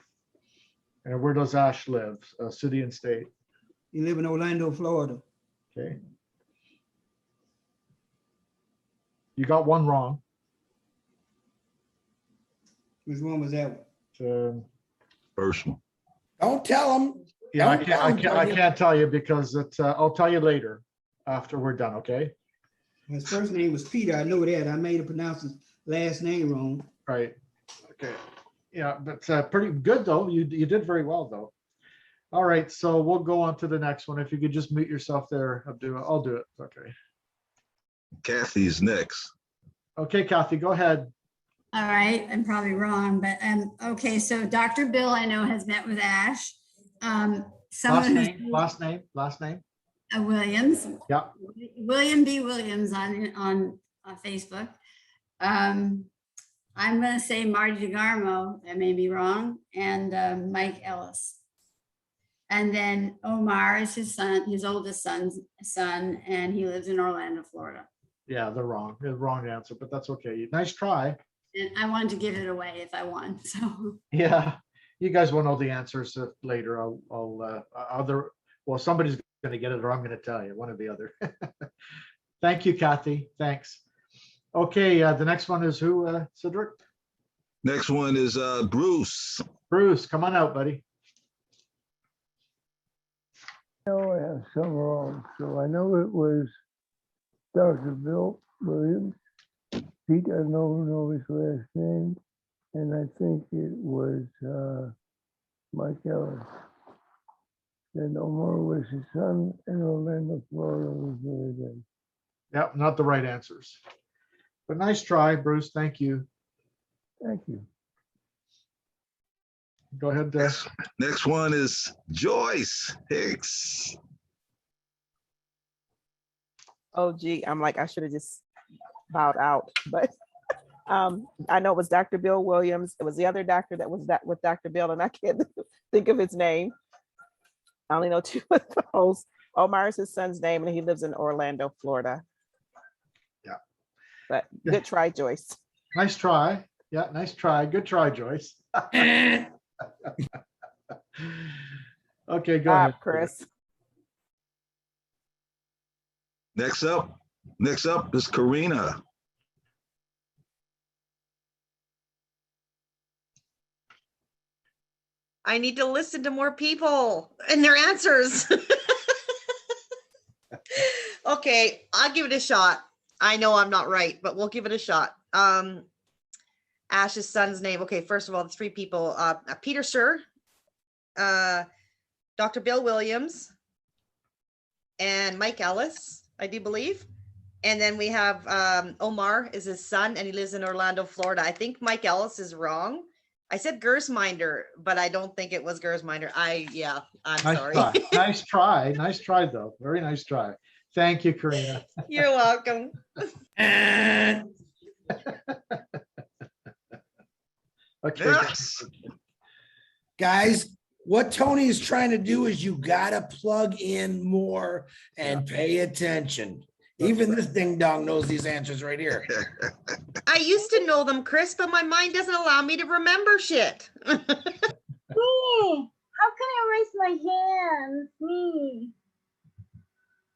And where does Ash live? City and state? He lives in Orlando, Florida. Okay. You got one wrong. Which one was that one? First one. Don't tell them. Yeah, I can't tell you because it's. I'll tell you later after we're done. Okay. His first name was Peter. I know that. I may have pronounced his last name wrong. Right. Okay. Yeah, but pretty good though. You did very well though. All right, so we'll go on to the next one. If you could just mute yourself there, I'll do it. Okay. Kathy's next. Okay, Kathy, go ahead. All right, I'm probably wrong, but okay. So Dr. Bill, I know, has met with Ash. Last name. Williams. Yeah. William B. Williams on Facebook. I'm going to say Marty DeGarmo. I may be wrong, and Mike Ellis. And then Omar is his son, his oldest son, and he lives in Orlando, Florida. Yeah, they're wrong. They're the wrong answer, but that's okay. Nice try. And I wanted to give it away if I won. So yeah, you guys will know the answers later. Well, somebody's going to get it, or I'm going to tell you, one or the other. Thank you, Kathy. Thanks. Okay, the next one is who, Cedric? Next one is Bruce. Bruce, come on out, buddy. I have some wrong. So I know it was Dr. Bill Williams. Pete, I don't know his last name. And I think it was Mike Ellis. And Omar was his son, and Orlando, Florida was really good. Yep, not the right answers. But nice try, Bruce. Thank you. Thank you. Go ahead, Next one is Joyce Hicks. Oh, gee, I'm like, I should have just bowed out, but I know it was Dr. Bill Williams. It was the other doctor that was with Dr. Bill, and I can't think of his name. I only know two of those. Omar is his son's name, and he lives in Orlando, Florida. Yeah. But good try, Joyce. Nice try. Yeah, nice try. Good try, Joyce. Okay, go ahead, Chris. Next up is Karina. I need to listen to more people and their answers. Okay, I'll give it a shot. I know I'm not right, but we'll give it a shot. Ash's son's name. Okay, first of all, the three people, Peter Sir, Dr. Bill Williams, and Mike Ellis, I do believe. And then we have Omar is his son, and he lives in Orlando, Florida. I think Mike Ellis is wrong. I said Gursminder, but I don't think it was Gursminder. I'm nice sorry. Try. Nice try, though. Very nice try. Thank you, Karina. You're welcome. Okay. Yes. Guys, what Tony is trying to do is you gotta plug in more and pay attention. Even this ding dong knows these answers right here. I used to know them, Chris, but my mind doesn't allow me to remember shit. Me, how can I raise my hand? Me.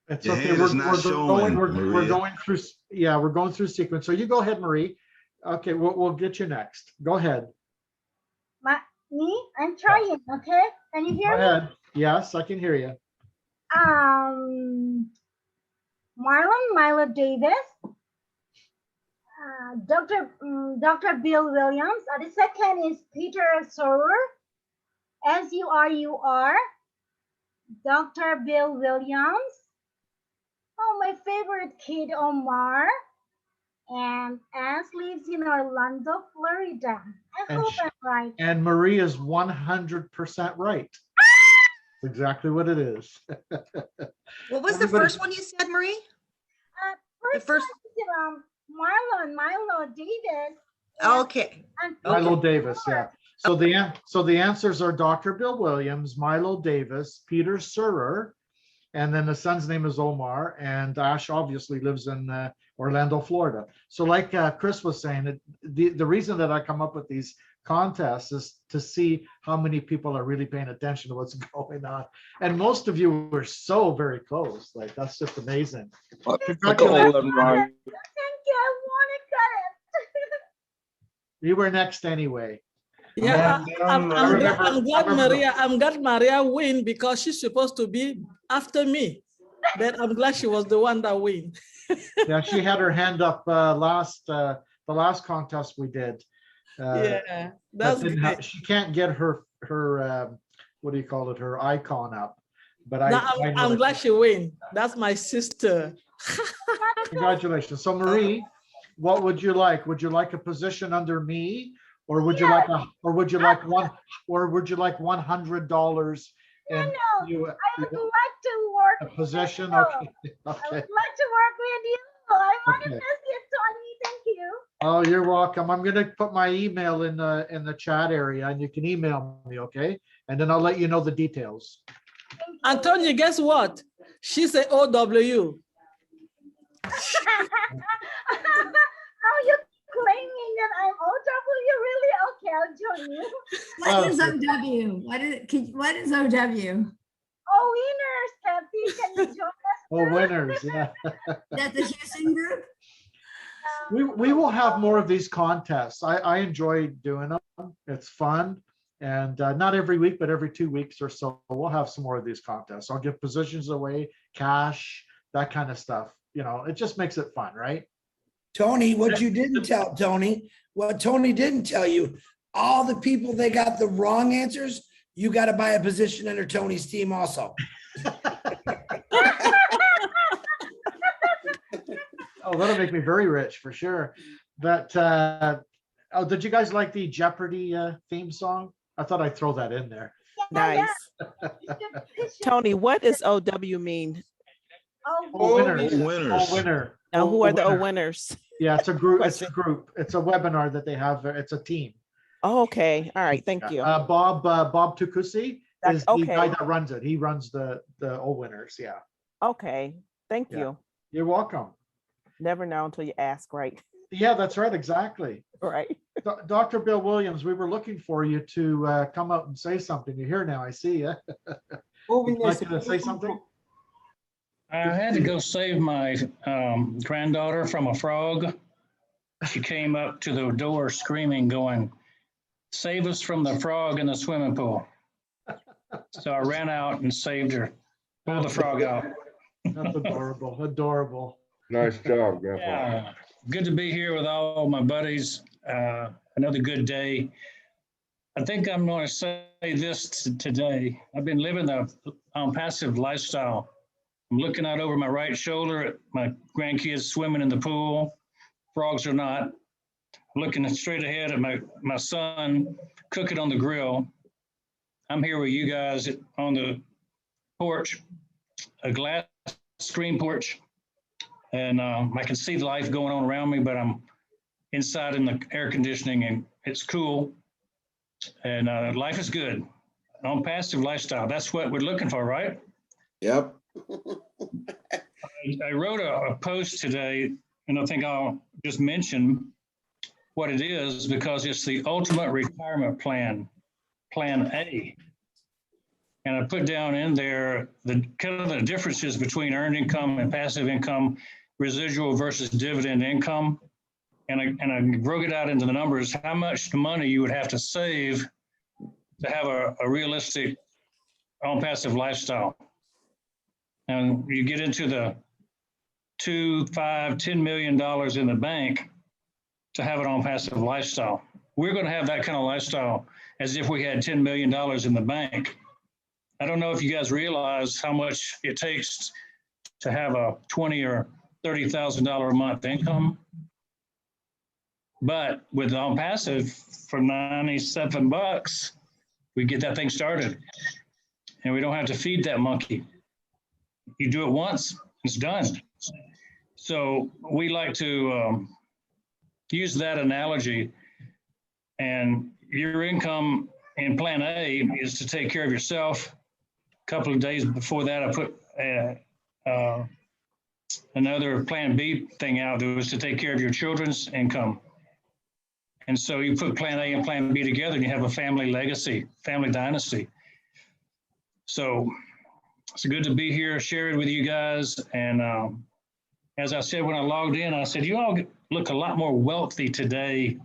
It's Your okay. hand is not showing, we're going through. Yeah, we're going through sequence. So you go ahead, Marie. Okay, we'll get you next. Go ahead. Me? I'm trying. Okay, can you hear Go ahead. Yes, I can hear you. Milo Davis, Dr. Bill Williams. The second is Peter Seurer, S-U-R-U-R, Dr. Bill Williams. Oh, my favorite kid, Omar. And Ash lives in Orlando, Florida. I hope I'm right. And Marie is 100% right. That's exactly what it is. What was the first one you said, Marie? First Milo Davis. Okay. Milo Davis, yeah. So the answers are Dr. Bill Williams, Milo Davis, Peter Seurer, and then the son's name is Omar, and Ash obviously lives in Orlando, Florida. So like Chris was saying, the reason that I come up with these contests is to see how many people are really paying attention to what's going on. And most of you were so very close. Like, that's just amazing. Thank you. I want to cut it. You were next anyway. Yeah, I'm glad Maria. I'm glad Maria win because she's supposed to be after me, but I'm glad she was the one that win. Yeah, she had her hand up the last contest we did. Yeah, that's great. She can't get her what do you call it, her icon up. But I'm glad she win. That's my sister. Congratulations. So Marie, what would you like? Would you like a position under me, or would you like $100? No, I would like to work. A position? You. Okay. I would like to work with you. I want to miss you, Tony. Thank you. Oh, you're welcome. I'm going to put my email in the chat area, and you can email me, okay? And then I'll let you know the details. Antonia, guess what? She's an OW. Are you claiming that I'm OW? Really? Okay, I'll join you. What is OW? What is OW? Oh, winners, Kathy. Can you join us? Oh, winners, yeah. That the Houston group? We will have more of these contests. I enjoy doing them. It's fun. And not every week, but every 2 weeks or so, we'll have some more of these contests. I'll give positions away, cash, that kind of stuff. You know, it just makes it fun, right? Tony, what you didn't tell Tony, what Tony didn't tell you, all the people that got the wrong answers, you got to buy a position under Tony's team also. Oh, that'll make me very rich for sure. But oh, did you guys like the Jeopardy theme song? I thought I'd throw that in there. Nice. Tony, what does OW mean? Oh, winners. Winners. Oh, winner. Now, who are the O winners? Yeah, it's a group. It's a group. It's a webinar that they have. It's a team. Oh, okay. All right. Thank you. Bob Tukusi is the guy okay. that runs it. He runs the O winners. Yeah. Okay. Thank Yeah. you. You're welcome. Never know until you ask, right? Yeah, that's right. Exactly. Right. Dr. Bill Williams, we were looking for you to come out and say something. You're here now. I see you. Would you like to say something? I had to go save my granddaughter from a frog. She came up to the door screaming, going, "Save us from the frog in the swimming pool." So I ran out and saved her, pulled the frog out. That's adorable. Adorable. Nice job, Grandpa. Yeah. Good to be here with all my buddies. Another good day. I think I'm going to say this today. I've been living the passive lifestyle. I'm looking out over my right shoulder at my grandkids swimming in the pool. Frogs are not. I'm looking straight ahead at my son cooking on the grill. I'm here with you guys on the porch, a glass screen porch. And I can see the life going on around me, but I'm inside in the air conditioning and it's cool. And life is good. On passive lifestyle, that's what we're looking for, right? Yep. I wrote a post today, and I think I'll just mention what it is because it's the ultimate retirement plan, Plan A. And I put down in there the kind of the differences between earned income and passive income, residual versus dividend income. And I broke it out into the numbers, how much money you would have to save to have a realistic on-passive lifestyle. And you get into the $2, $5, $10 million in the bank to have an on-passive lifestyle. We're going to have that kind of lifestyle as if we had $10 million in the bank. I don't know if you guys realize how much it takes to have a $20,000 or $30,000 a month income. But with on passive for $97, we get that thing started. And we don't have to feed that monkey. You do it once, it's done. So we like to use that analogy. And your income in Plan A is to take care of yourself. A couple of days before that, I put another Plan B thing out that was to take care of your children's income. And so you put Plan A and Plan B together and you have a family legacy, family dynasty. So it's good to be here, share it with you guys. And as I said, when I logged in, I said, you all look a lot more wealthy today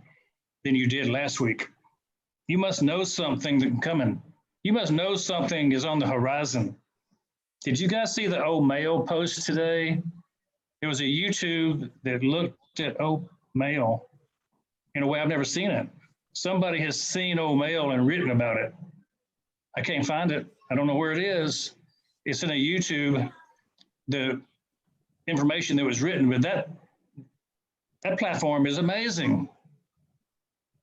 than you did last week. You must know something coming. You must know something is on the horizon. Did you guys see the old mail post today? There was a YouTube that looked at old mail in a way I've never seen it. Somebody has seen old mail and written about it. I can't find it. I don't know where it is. It's in a YouTube, the information that was written, but that platform is amazing.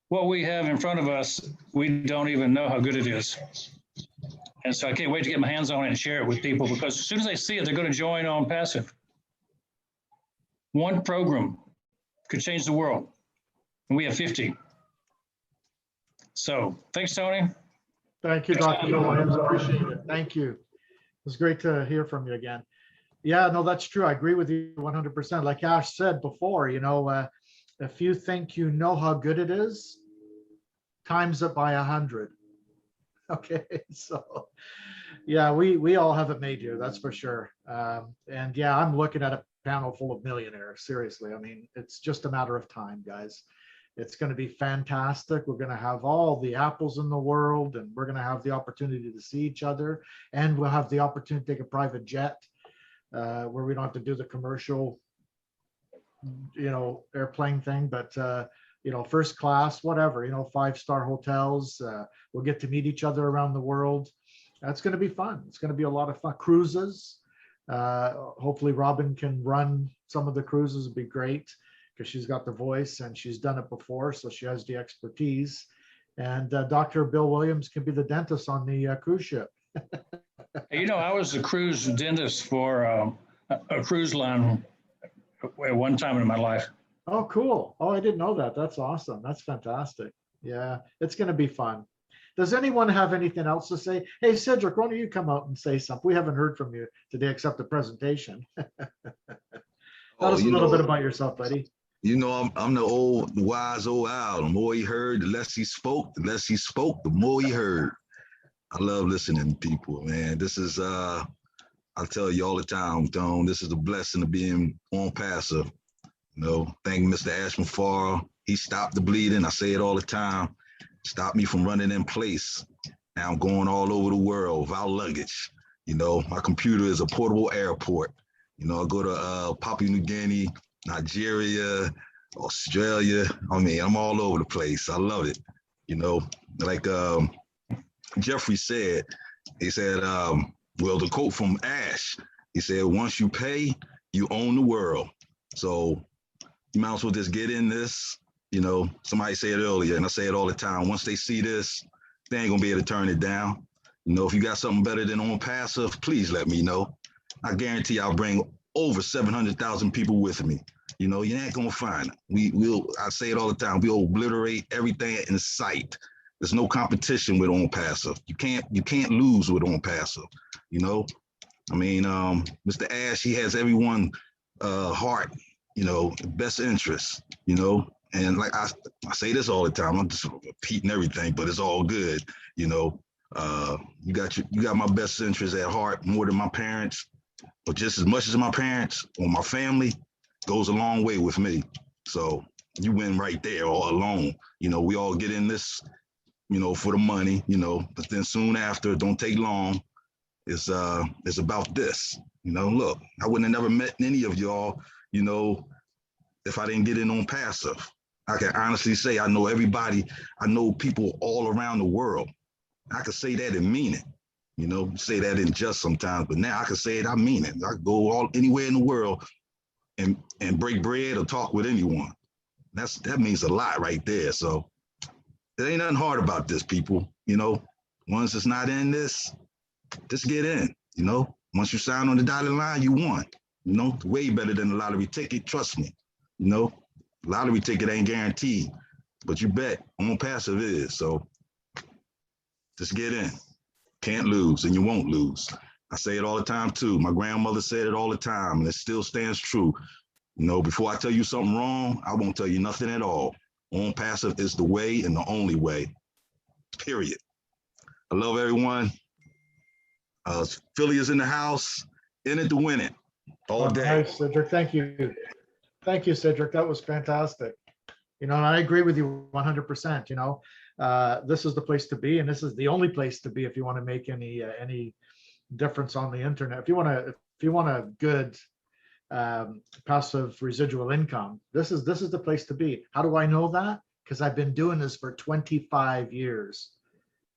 What we have in front of us, we don't even know how good it is. And so I can't wait to get my hands on it and share it with people, because as soon as they see it, they're going to join on Passive. One program could change the world, and we have 50. So thanks, Tony. Thank you, Dr. Bill Williams. Appreciate it. Thank you. It was great to hear from you again. Yeah, no, that's true. I agree with you 100%. Like Ash said before, you know, if you think you know how good it is, times it by 100. Okay, so yeah, we all have it made here, that's for sure. And yeah, I'm looking at a panel full of millionaires. Seriously, I mean, it's just a matter of time, guys. It's going to be fantastic. We're going to have all the apples in the world, and we're going to have the opportunity to see each other, and we'll have the opportunity to take a private jet where we don't have to do the commercial, you know, airplane thing, but you know, first class, whatever, you know, 5-star hotels. We'll get to meet each other around the world. That's going to be fun. It's going to be a lot of fun. Cruises. Hopefully Robin can run some of the cruises. It'd be great, because she's got the voice and she's done it before, so she has the expertise. And Dr. Bill Williams can be the dentist on the cruise ship. You know, I was the cruise dentist for a cruise line at one time in my life. Oh, cool. Oh, I didn't know that. That's awesome. That's fantastic. Yeah, it's going to be fun. Does anyone have anything else to say? Hey, Cedric, why don't you come out and say something? We haven't heard from you today except the presentation. Tell us a little bit about yourself, buddy. You know, I'm the old wise old owl. The more he heard, the less he spoke. The less he spoke, the more he heard. I love listening to people, man. This is, I tell you all the time, Tone, this is a blessing to being on Passive. You know, thank Mr. Ash Mufareh. He stopped the bleeding. I say it all the time. Stopped me from running in place. Now I'm going all over the world without luggage. You know, my computer is a portable airport. You know, I go to Papua New Guinea, Nigeria, Australia. I mean, I'm all over the place. I love it. You know, like Jeffrey said, he said, well, the quote from Ash, he said, once you pay, you own the world. So you might as well just get in this. You know, somebody said earlier, and I say it all the time, once they see this, they ain't gonna be able to turn it down. You know, if you got something better than on Passive, please let me know. I guarantee I'll bring over 700,000 people with me. You know, you ain't gonna find it. I say it all the time, we'll obliterate everything in sight. There's no competition with on Passive. You can't lose with on Passive. You know, I mean, Mr. Ash, he has everyone heart, you know, best interest, you know. And like I say this all the time, I'm just repeating everything, but it's all good. You know, you got my best interest at heart more than my parents, but just as much as my parents or my family goes a long way with me. So you win right there all alone. You know, we all get in this, you know, for the money, you know, but then soon after, don't take long. It's about this. You know, look, I wouldn't have never met any of y'all, you know, if I didn't get in on Passive. I can honestly say I know everybody. I know people all around the world. I can say that and mean it. You know, say that in jest sometimes, but now I can say it, I mean it. I can go anywhere in the world and break bread or talk with anyone. That means a lot right there. So there ain't nothing hard about this, people. You know, once it's not in this, just get in. You know, once you sign on the dotted line, you won. You know, way better than the lottery ticket. Trust me. You know, lottery ticket ain't guaranteed, but you bet on Passive is. So just get in. Can't lose, and you won't lose. I say it all the time too. My grandmother said it all the time, and it still stands true. You know, before I tell you something wrong, I won't tell you nothing at all. On Passive is the way and the only way. Period. I love everyone. Philly is in the house. In it to win it. All day. Nice, Cedric. Thank you. Thank you, Cedric. That was fantastic. You know, and I agree with you 100%. You know, this is the place to be, and this is the only place to be if you want to make any difference on the internet. If you want a good passive residual income, this is the place to be. How do I know that? Because I've been doing this for 25 years.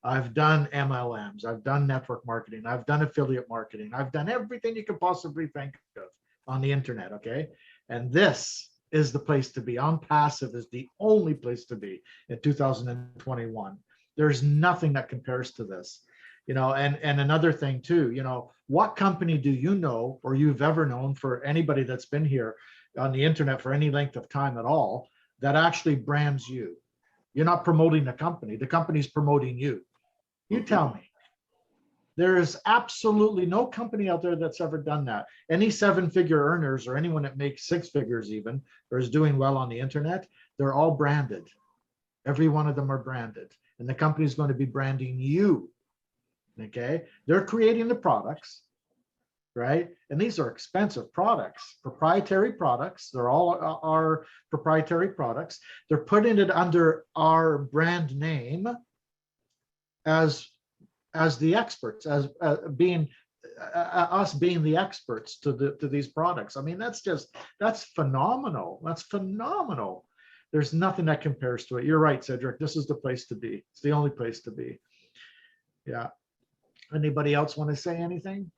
I've done MLMs, I've done network marketing, I've done affiliate marketing, I've done everything you could possibly think of on the internet, okay? And this is the place to be. OnPassive is the only place to be in 2021. There's nothing that compares to this. You know, and another thing too, you know, what company do you know or you've ever known, for anybody that's been here on the internet for any length of time at all, that actually brands you? You're not promoting the company's promoting you. You tell me. There is absolutely no company out there that's ever done that. Any 7-figure earners or anyone that makes 6 figures even, or is doing well on the internet, they're all branded. Every one of them are branded. And the company's going to be branding you. Okay? They're creating the products, right? And these are expensive products, proprietary products. They're all our proprietary products. They're putting it under our brand name as the experts, as being us being the experts to these products. I mean, that's phenomenal. That's phenomenal. There's nothing that compares to it. You're right, Cedric. This is the place to be. It's the only place to be. Yeah. Anybody else want to say anything?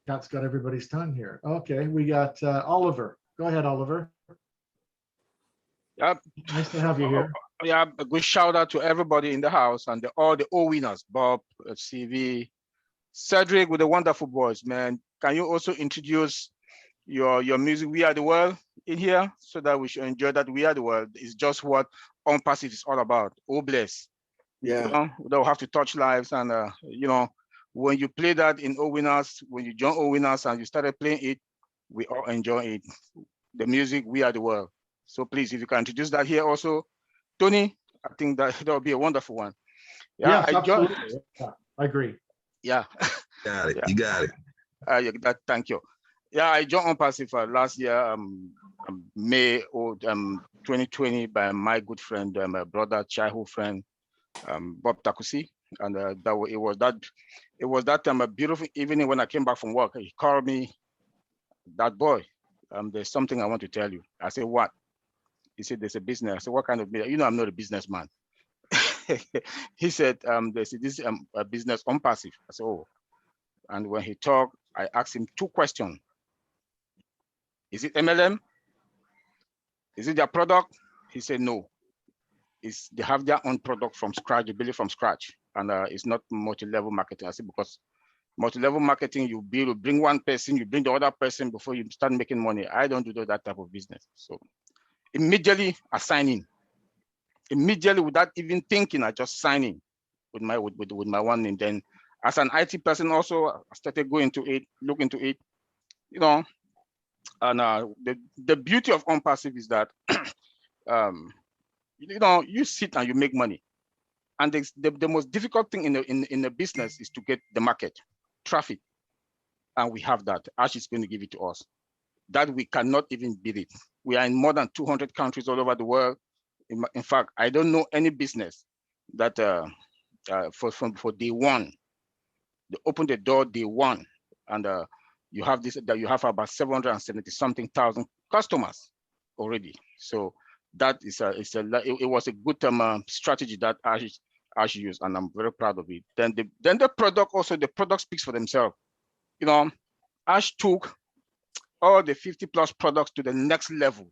Cat's got everybody's tongue here. Okay, we got Oliver. Go ahead, Oliver. Yep. Nice to have you here. Yeah, a good shout out to everybody in the house and all the winners, Bob, CV, Cedric with the wonderful voice, man. Can you also introduce your music, We Are the World, in here, so that we should enjoy that We Are the World? It's just what OnPassive is all about. Oh, bless. Yeah. You know, we don't have to touch lives. And, you know, when you play that in winners, when you join winners and you started playing it, we all enjoy it. The music, We Are the World. So please, if you can introduce that here also, Tony, I think that would be a wonderful one. Yeah, yes, absolutely. Yeah, I agree. Yeah. Got it. You got it. Yeah, thank you. Yeah, I joined OnPassive last year, May 2020, by my good friend, my brother, childhood friend, Bob Takusi, and it was that a beautiful evening when I came back from work. He called me, that boy, there's something I want to tell you. I said, what? He said, there's a business. I said, what kind of business? You know, I'm not a businessman. He said, this is a business OnPassive. I said, oh. And when he talked, I asked him 2 questions. Is it MLM? Is it their product? He said, no. They have their own product from scratch, they build it from scratch. And it's not multi-level marketing. I said, because multi-level marketing, you bring one person, you bring the other person before you start making money. I don't do that type of business. So immediately I sign in. Immediately, without even thinking, I just sign in with my one name. Then as an IT person also, I started going to it, look into it, you know. And the beauty of OnPassive is that you know, you sit and you make money. And the most difficult thing in the business is to get the market, traffic. And we have that. Ash is going to give it to us. That we cannot even beat it. We are in more than 200 countries all over the world. In fact, I don't know any business that for day one, they open the door day one, and you have about 770-something thousand customers already. So that is it was a good strategy that Ash used, and I'm very proud of it. Then the product speaks for themselves. You know, Ash took all the 50+ products to the next level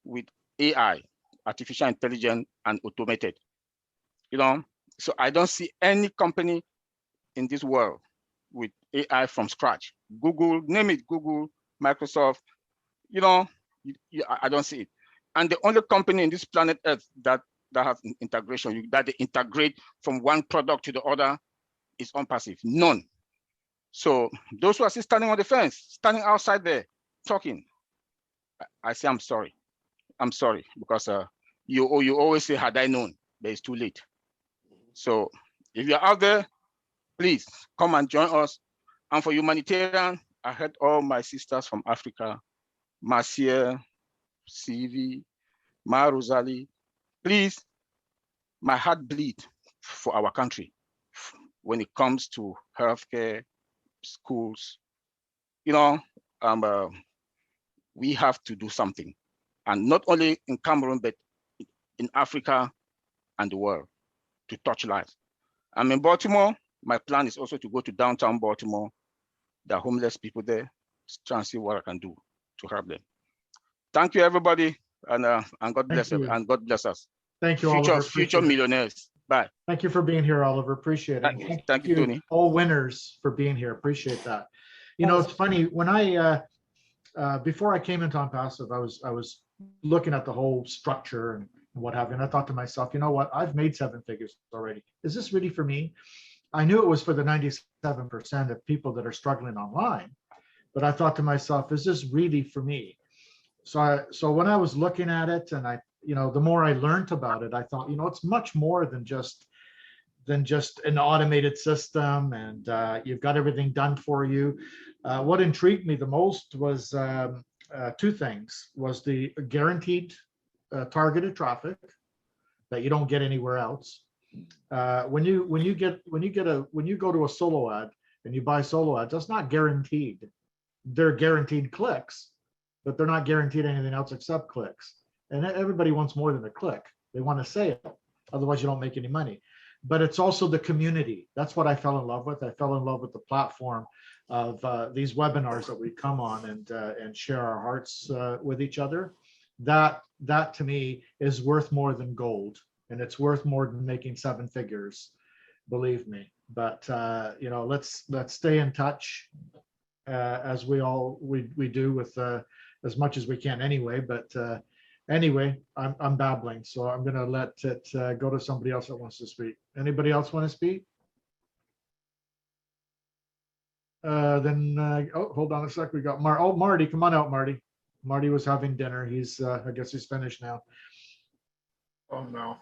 with AI, artificial intelligence, and automated. You know, so I don't see any company in this world with AI from scratch. Google, name it, Google, Microsoft, you know, I don't see it. And the only company in this planet Earth that has integration, that they integrate from one product to the other, is OnPassive. None. So those who are still standing on the fence, standing outside there, talking, I say, I'm sorry. I'm sorry, because you always say, had I known, but it's too late. So if you're out there, please come and join us. And for humanitarian, I heard all my sisters from Africa, Marcia, CV, Ma Rosalie, please, my heart bleeds for our country when it comes to healthcare, schools. You know, we have to do something, and not only in Cameroon, but in Africa and the world, to touch lives. I'm in Baltimore. My plan is also to go to downtown Baltimore. There are homeless people there, try and see what I can do to help them. Thank you, everybody, and God bless you, and God bless us. Thank you, future, Oliver. future millionaires. Bye. Thank you for being here, Oliver. Appreciate it. Thank you, Tony. All winners for being here. Appreciate that. You know, it's funny, when I before I came into OnPassive, I was looking at the whole structure and what have you, and I thought to myself, you know what? I've made 7 figures already. Is this really for me? I knew it was for the 97% of people that are struggling online, but I thought to myself, is this really for me? So when I was looking at it, and you know, the more I learned about it, I thought, you know, it's much more than just an automated system, and you've got everything done for you. What intrigued me the most was 2 things: was the guaranteed targeted traffic that you don't get anywhere else. When you go to a solo ad and you buy solo ads, that's not guaranteed. They're guaranteed clicks, but they're not guaranteed anything else except clicks. And everybody wants more than a click. They want a sale. Otherwise, you don't make any money. But it's also the community. That's what I fell in love with. I fell in love with the platform of these webinars that we come on and share our hearts with each other. That to me is worth more than gold, and it's worth more than making 7 figures, believe me. But you know, let's stay in touch as we do with as much as we can anyway. But anyway, I'm babbling, so I'm going to let it go to somebody else that wants to speak. Anybody else want to speak? Oh, hold on a sec. We got Marty. Come on out, Marty. Marty was having dinner. He's I guess he's finished now. Oh no,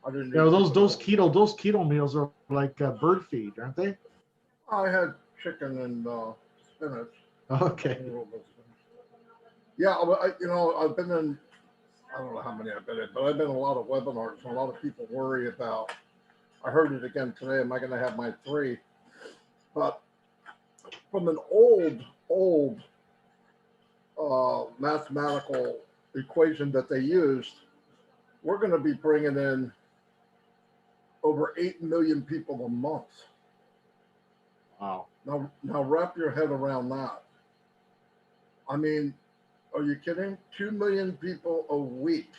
I didn't. Yeah, those keto meals are like bird feed, aren't they? I had chicken and spinach. Okay. Yeah, you know, I've been in, I don't know how many I've been in, but I've been in a lot of webinars, and a lot of people worry about, I heard it again today, am I going to have my 3? But from an old mathematical equation that they used, we're going to be bringing in over 8 million people a month. Wow. Now wrap your head around that. I mean, are you kidding? 2 million people a week,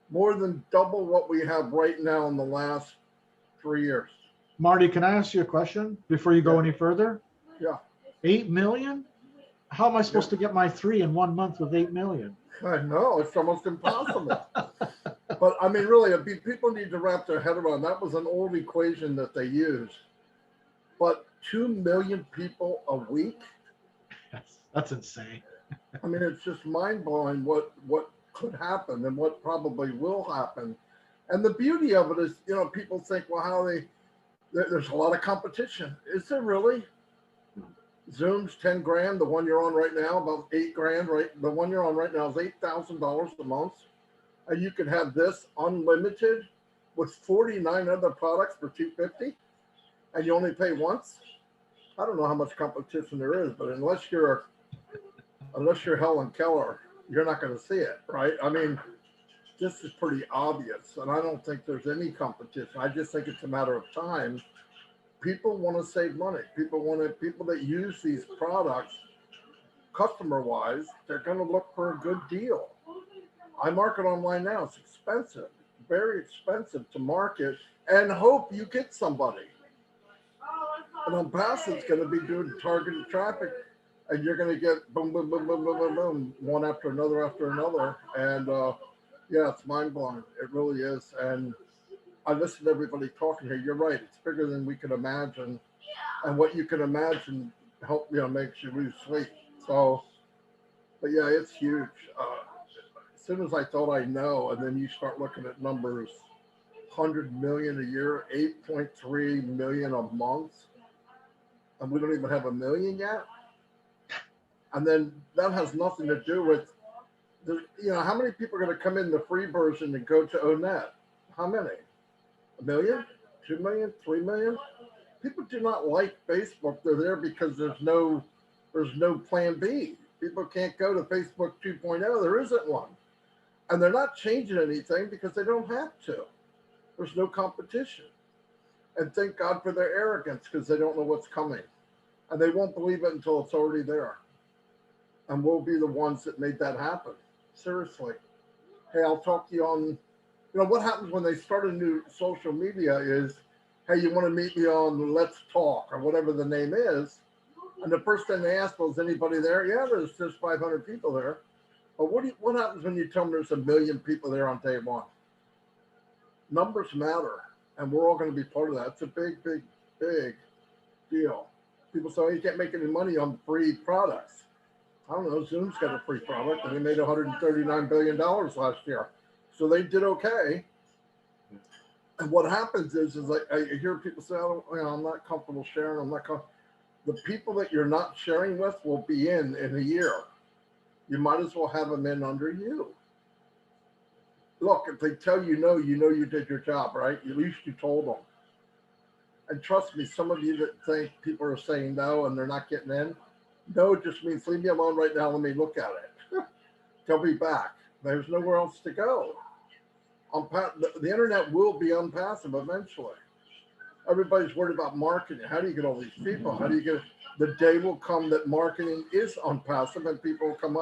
more than double what we have right now in the last 3 years. Marty, can I ask you a question before you go any further? Yeah. 8 million? How am I supposed to get my 3 in 1 month with 8 million? I know, it's almost impossible. But I mean, really, people need to wrap their head around. That was an old equation that they used. But 2 million people a week? That's insane. I mean, it's just mind-blowing what could happen and what probably will happen. And the beauty of it is, you know, people think, well, there's a lot of competition. Is there really? Zoom's 10 grand. The one you're on right now, about 8 grand, right? The one you're on right now is $8,000 a month. And you can have this unlimited with 49 other products for $250, and you only pay once. I don't know how much competition there is, but unless you're Helen Keller, you're not going to see it, right? I mean, this is pretty obvious, and I don't think there's any competition. I just think it's a matter of time. People want to save money. People that use these products, customer-wise, they're going to look for a good deal. I market online now. It's expensive, very expensive to market, and hope you get somebody. And OnPassive's going to be doing targeted traffic, and you're going to get boom, boom, boom, boom, boom, boom, boom, one after another. And yeah, it's mind-blowing. It really is. And I listen to everybody talking here. You're right. It's bigger than we can imagine. And what you can imagine makes you lose sleep. So, but yeah, it's huge. As soon as I thought I know, and then you start looking at numbers, 100 million a year, 8.3 million a month, and we don't even have 1 million yet. And then that has nothing to do with You know, how many people are going to come in the free version and go to ONET? How many? 1 million? 2 million? 3 million? People do not like Facebook. They're there because there's no plan B. People can't go to Facebook 2.0. There isn't one. And they're not changing anything because they don't have to. There's no competition. And thank God for their arrogance, because they don't know what's coming. And they won't believe it until it's already there. And we'll be the ones that made that happen. Seriously. Hey, I'll talk to you on, you know, what happens when they start a new social media is, hey, you want to meet me on Let's Talk or whatever the name is. And the first thing they ask, well, is anybody there? Yeah, there's 500 people there. But what happens when you tell them there's 1 million people there on day one? Numbers matter, and we're all going to be part of that. It's a big, big, big deal. People say, oh, you can't make any money on free products. I don't know, Zoom's got a free product, and they made $139 billion last year. So they did okay. And what happens is I hear people say, oh, you know, I'm not comfortable sharing. I'm not comfortable. The people that you're not sharing with will be in a year. You might as well have them in under you. Look, if they tell you no, you know you did your job, right? At least you told them. And trust me, some of you that think people are saying no and they're not getting in, no just means leave me alone right now. Let me look at it. They'll be back. There's nowhere else to go. The internet will be unpassive eventually. Everybody's worried about marketing. How do you get all these people? How do you get the day will come that marketing is unpassive and people will come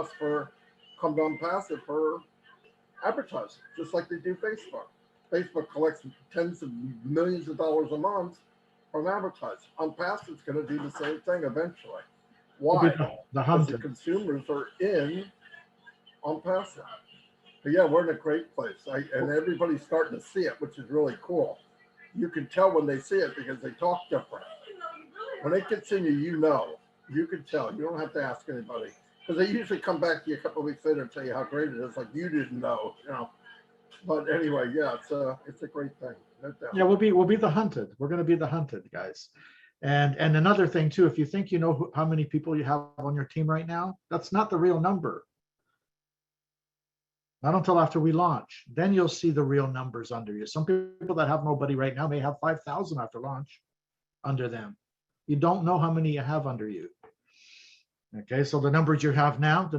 to unpassive for advertising, just like they do Facebook. Facebook collects tens of millions of dollars a month from advertising. Unpassive is going to do the same thing eventually. Why? Because the consumers are in unpassive. But yeah, we're in a great place. And everybody's starting to see it, which is really cool. You can tell when they see it because they talk different. When it gets in you, you know. You can tell. You don't have to ask anybody. Because they usually come back to you a couple of weeks later and tell you how great it is. Like you didn't know, you know. But anyway, yeah, it's a great thing. No doubt. Yeah, we'll be the hunted. We're going to be the hunted, guys. And another thing too, if you think you know how many people you have on your team right now, that's not the real number. Not until after we launch. Then you'll see the real numbers under you. Some people that have nobody right now may have 5,000 after launch under them. You don't know how many you have under you. Okay, so the numbers you have now,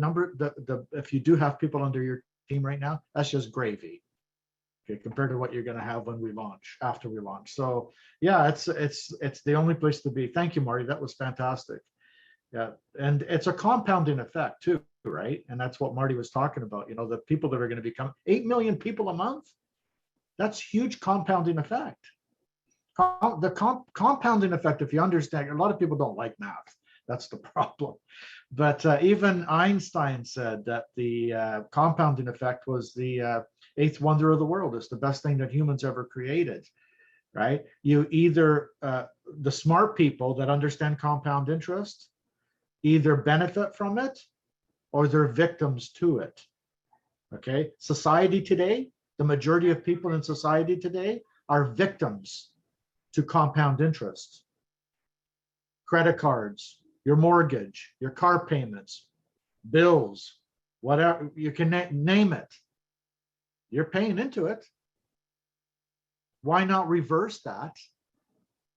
if you do have people under your team right now, that's just gravy. Okay, compared to what you're going to have when we launch, after we launch. So yeah, it's the only place to be. Thank you, Marty. That was fantastic. Yeah, and it's a compounding effect too, right? And that's what Marty was talking about. You know, the people that are going to become 8 million people a month. That's huge compounding effect. The compounding effect, if you understand, a lot of people don't like math. That's the problem. But even Einstein said that the compounding effect was the eighth wonder of the world. It's the best thing that humans ever created, right? You either, the smart people that understand compound interest, either benefit from it or they're victims to it, okay? Society today, the majority of people in society today are victims to compound interest. Credit cards, your mortgage, your car payments, bills, whatever, you can name it. You're paying into it. Why not reverse that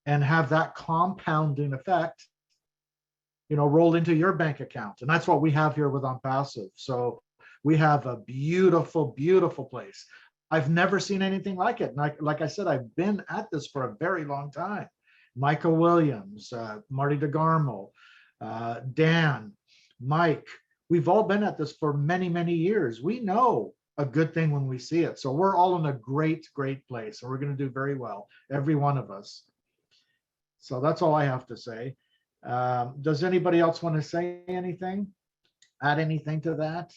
and have that compounding effect, you know, roll into your bank account? And that's what we have here with OnPassive. So we have a beautiful, beautiful place. I've never seen anything like it. And like I said, I've been at this for a very long time. Michael Williams, Marty DeGarmo, Dan, Mike, we've all been at this for many, many years. We know a good thing when we see it. So we're all in a great, great place. And we're going to do very well, every one of us. So that's all I have to say. Does anybody else want to say anything? Add anything to that?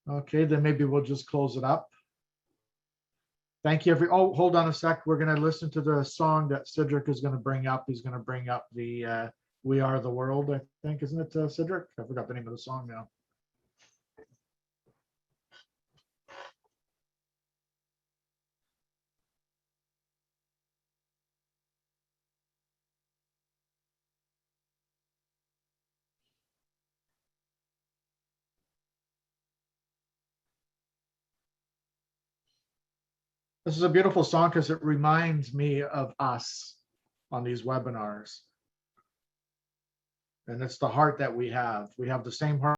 Okay, then maybe we'll just close it up. Thank you, oh, hold on a sec. We're going to listen to the song that Cedric is going to bring up. He's going to bring up the We Are the World, I think, isn't it, Cedric? I forgot the name of the song now. This is a beautiful song because it reminds me of us on these webinars. And it's the heart that we have. We have the same heart.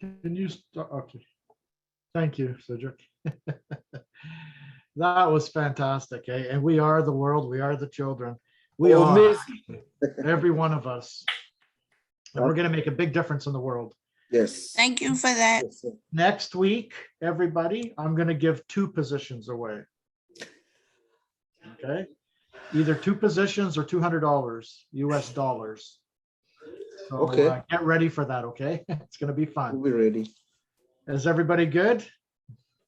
Can you start? Okay. Thank you, Cedric. That was fantastic. Eh? And we are the world. We are the children. We are, every one of us. And we're going to make a big difference in the world. Yes. Thank you for that. Next week, everybody, I'm going to give 2 positions away. Okay. Either 2 positions or $200 US dollars. So, Okay. get ready for that. Okay. It's going to be fun. We'll be ready. Is everybody good?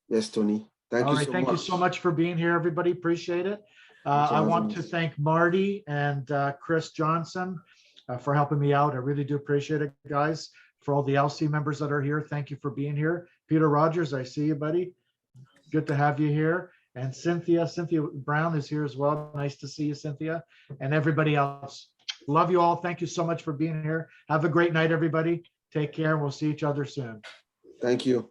Yes, Tony. Thank All you right. so Thank much. you so much for being here, everybody. Appreciate it. I want to thank Marty and Chris Johnson for helping me out. I really do appreciate it, guys. For all the LC members that are here, thank you for being here. Peter Rogers, I see you, buddy. Good to have you here. And Cynthia Brown is here as well. Nice to see you, Cynthia. And everybody else. Love you all. Thank you so much for being here. Have a great night, everybody. Take care. We'll see each other soon. Thank you.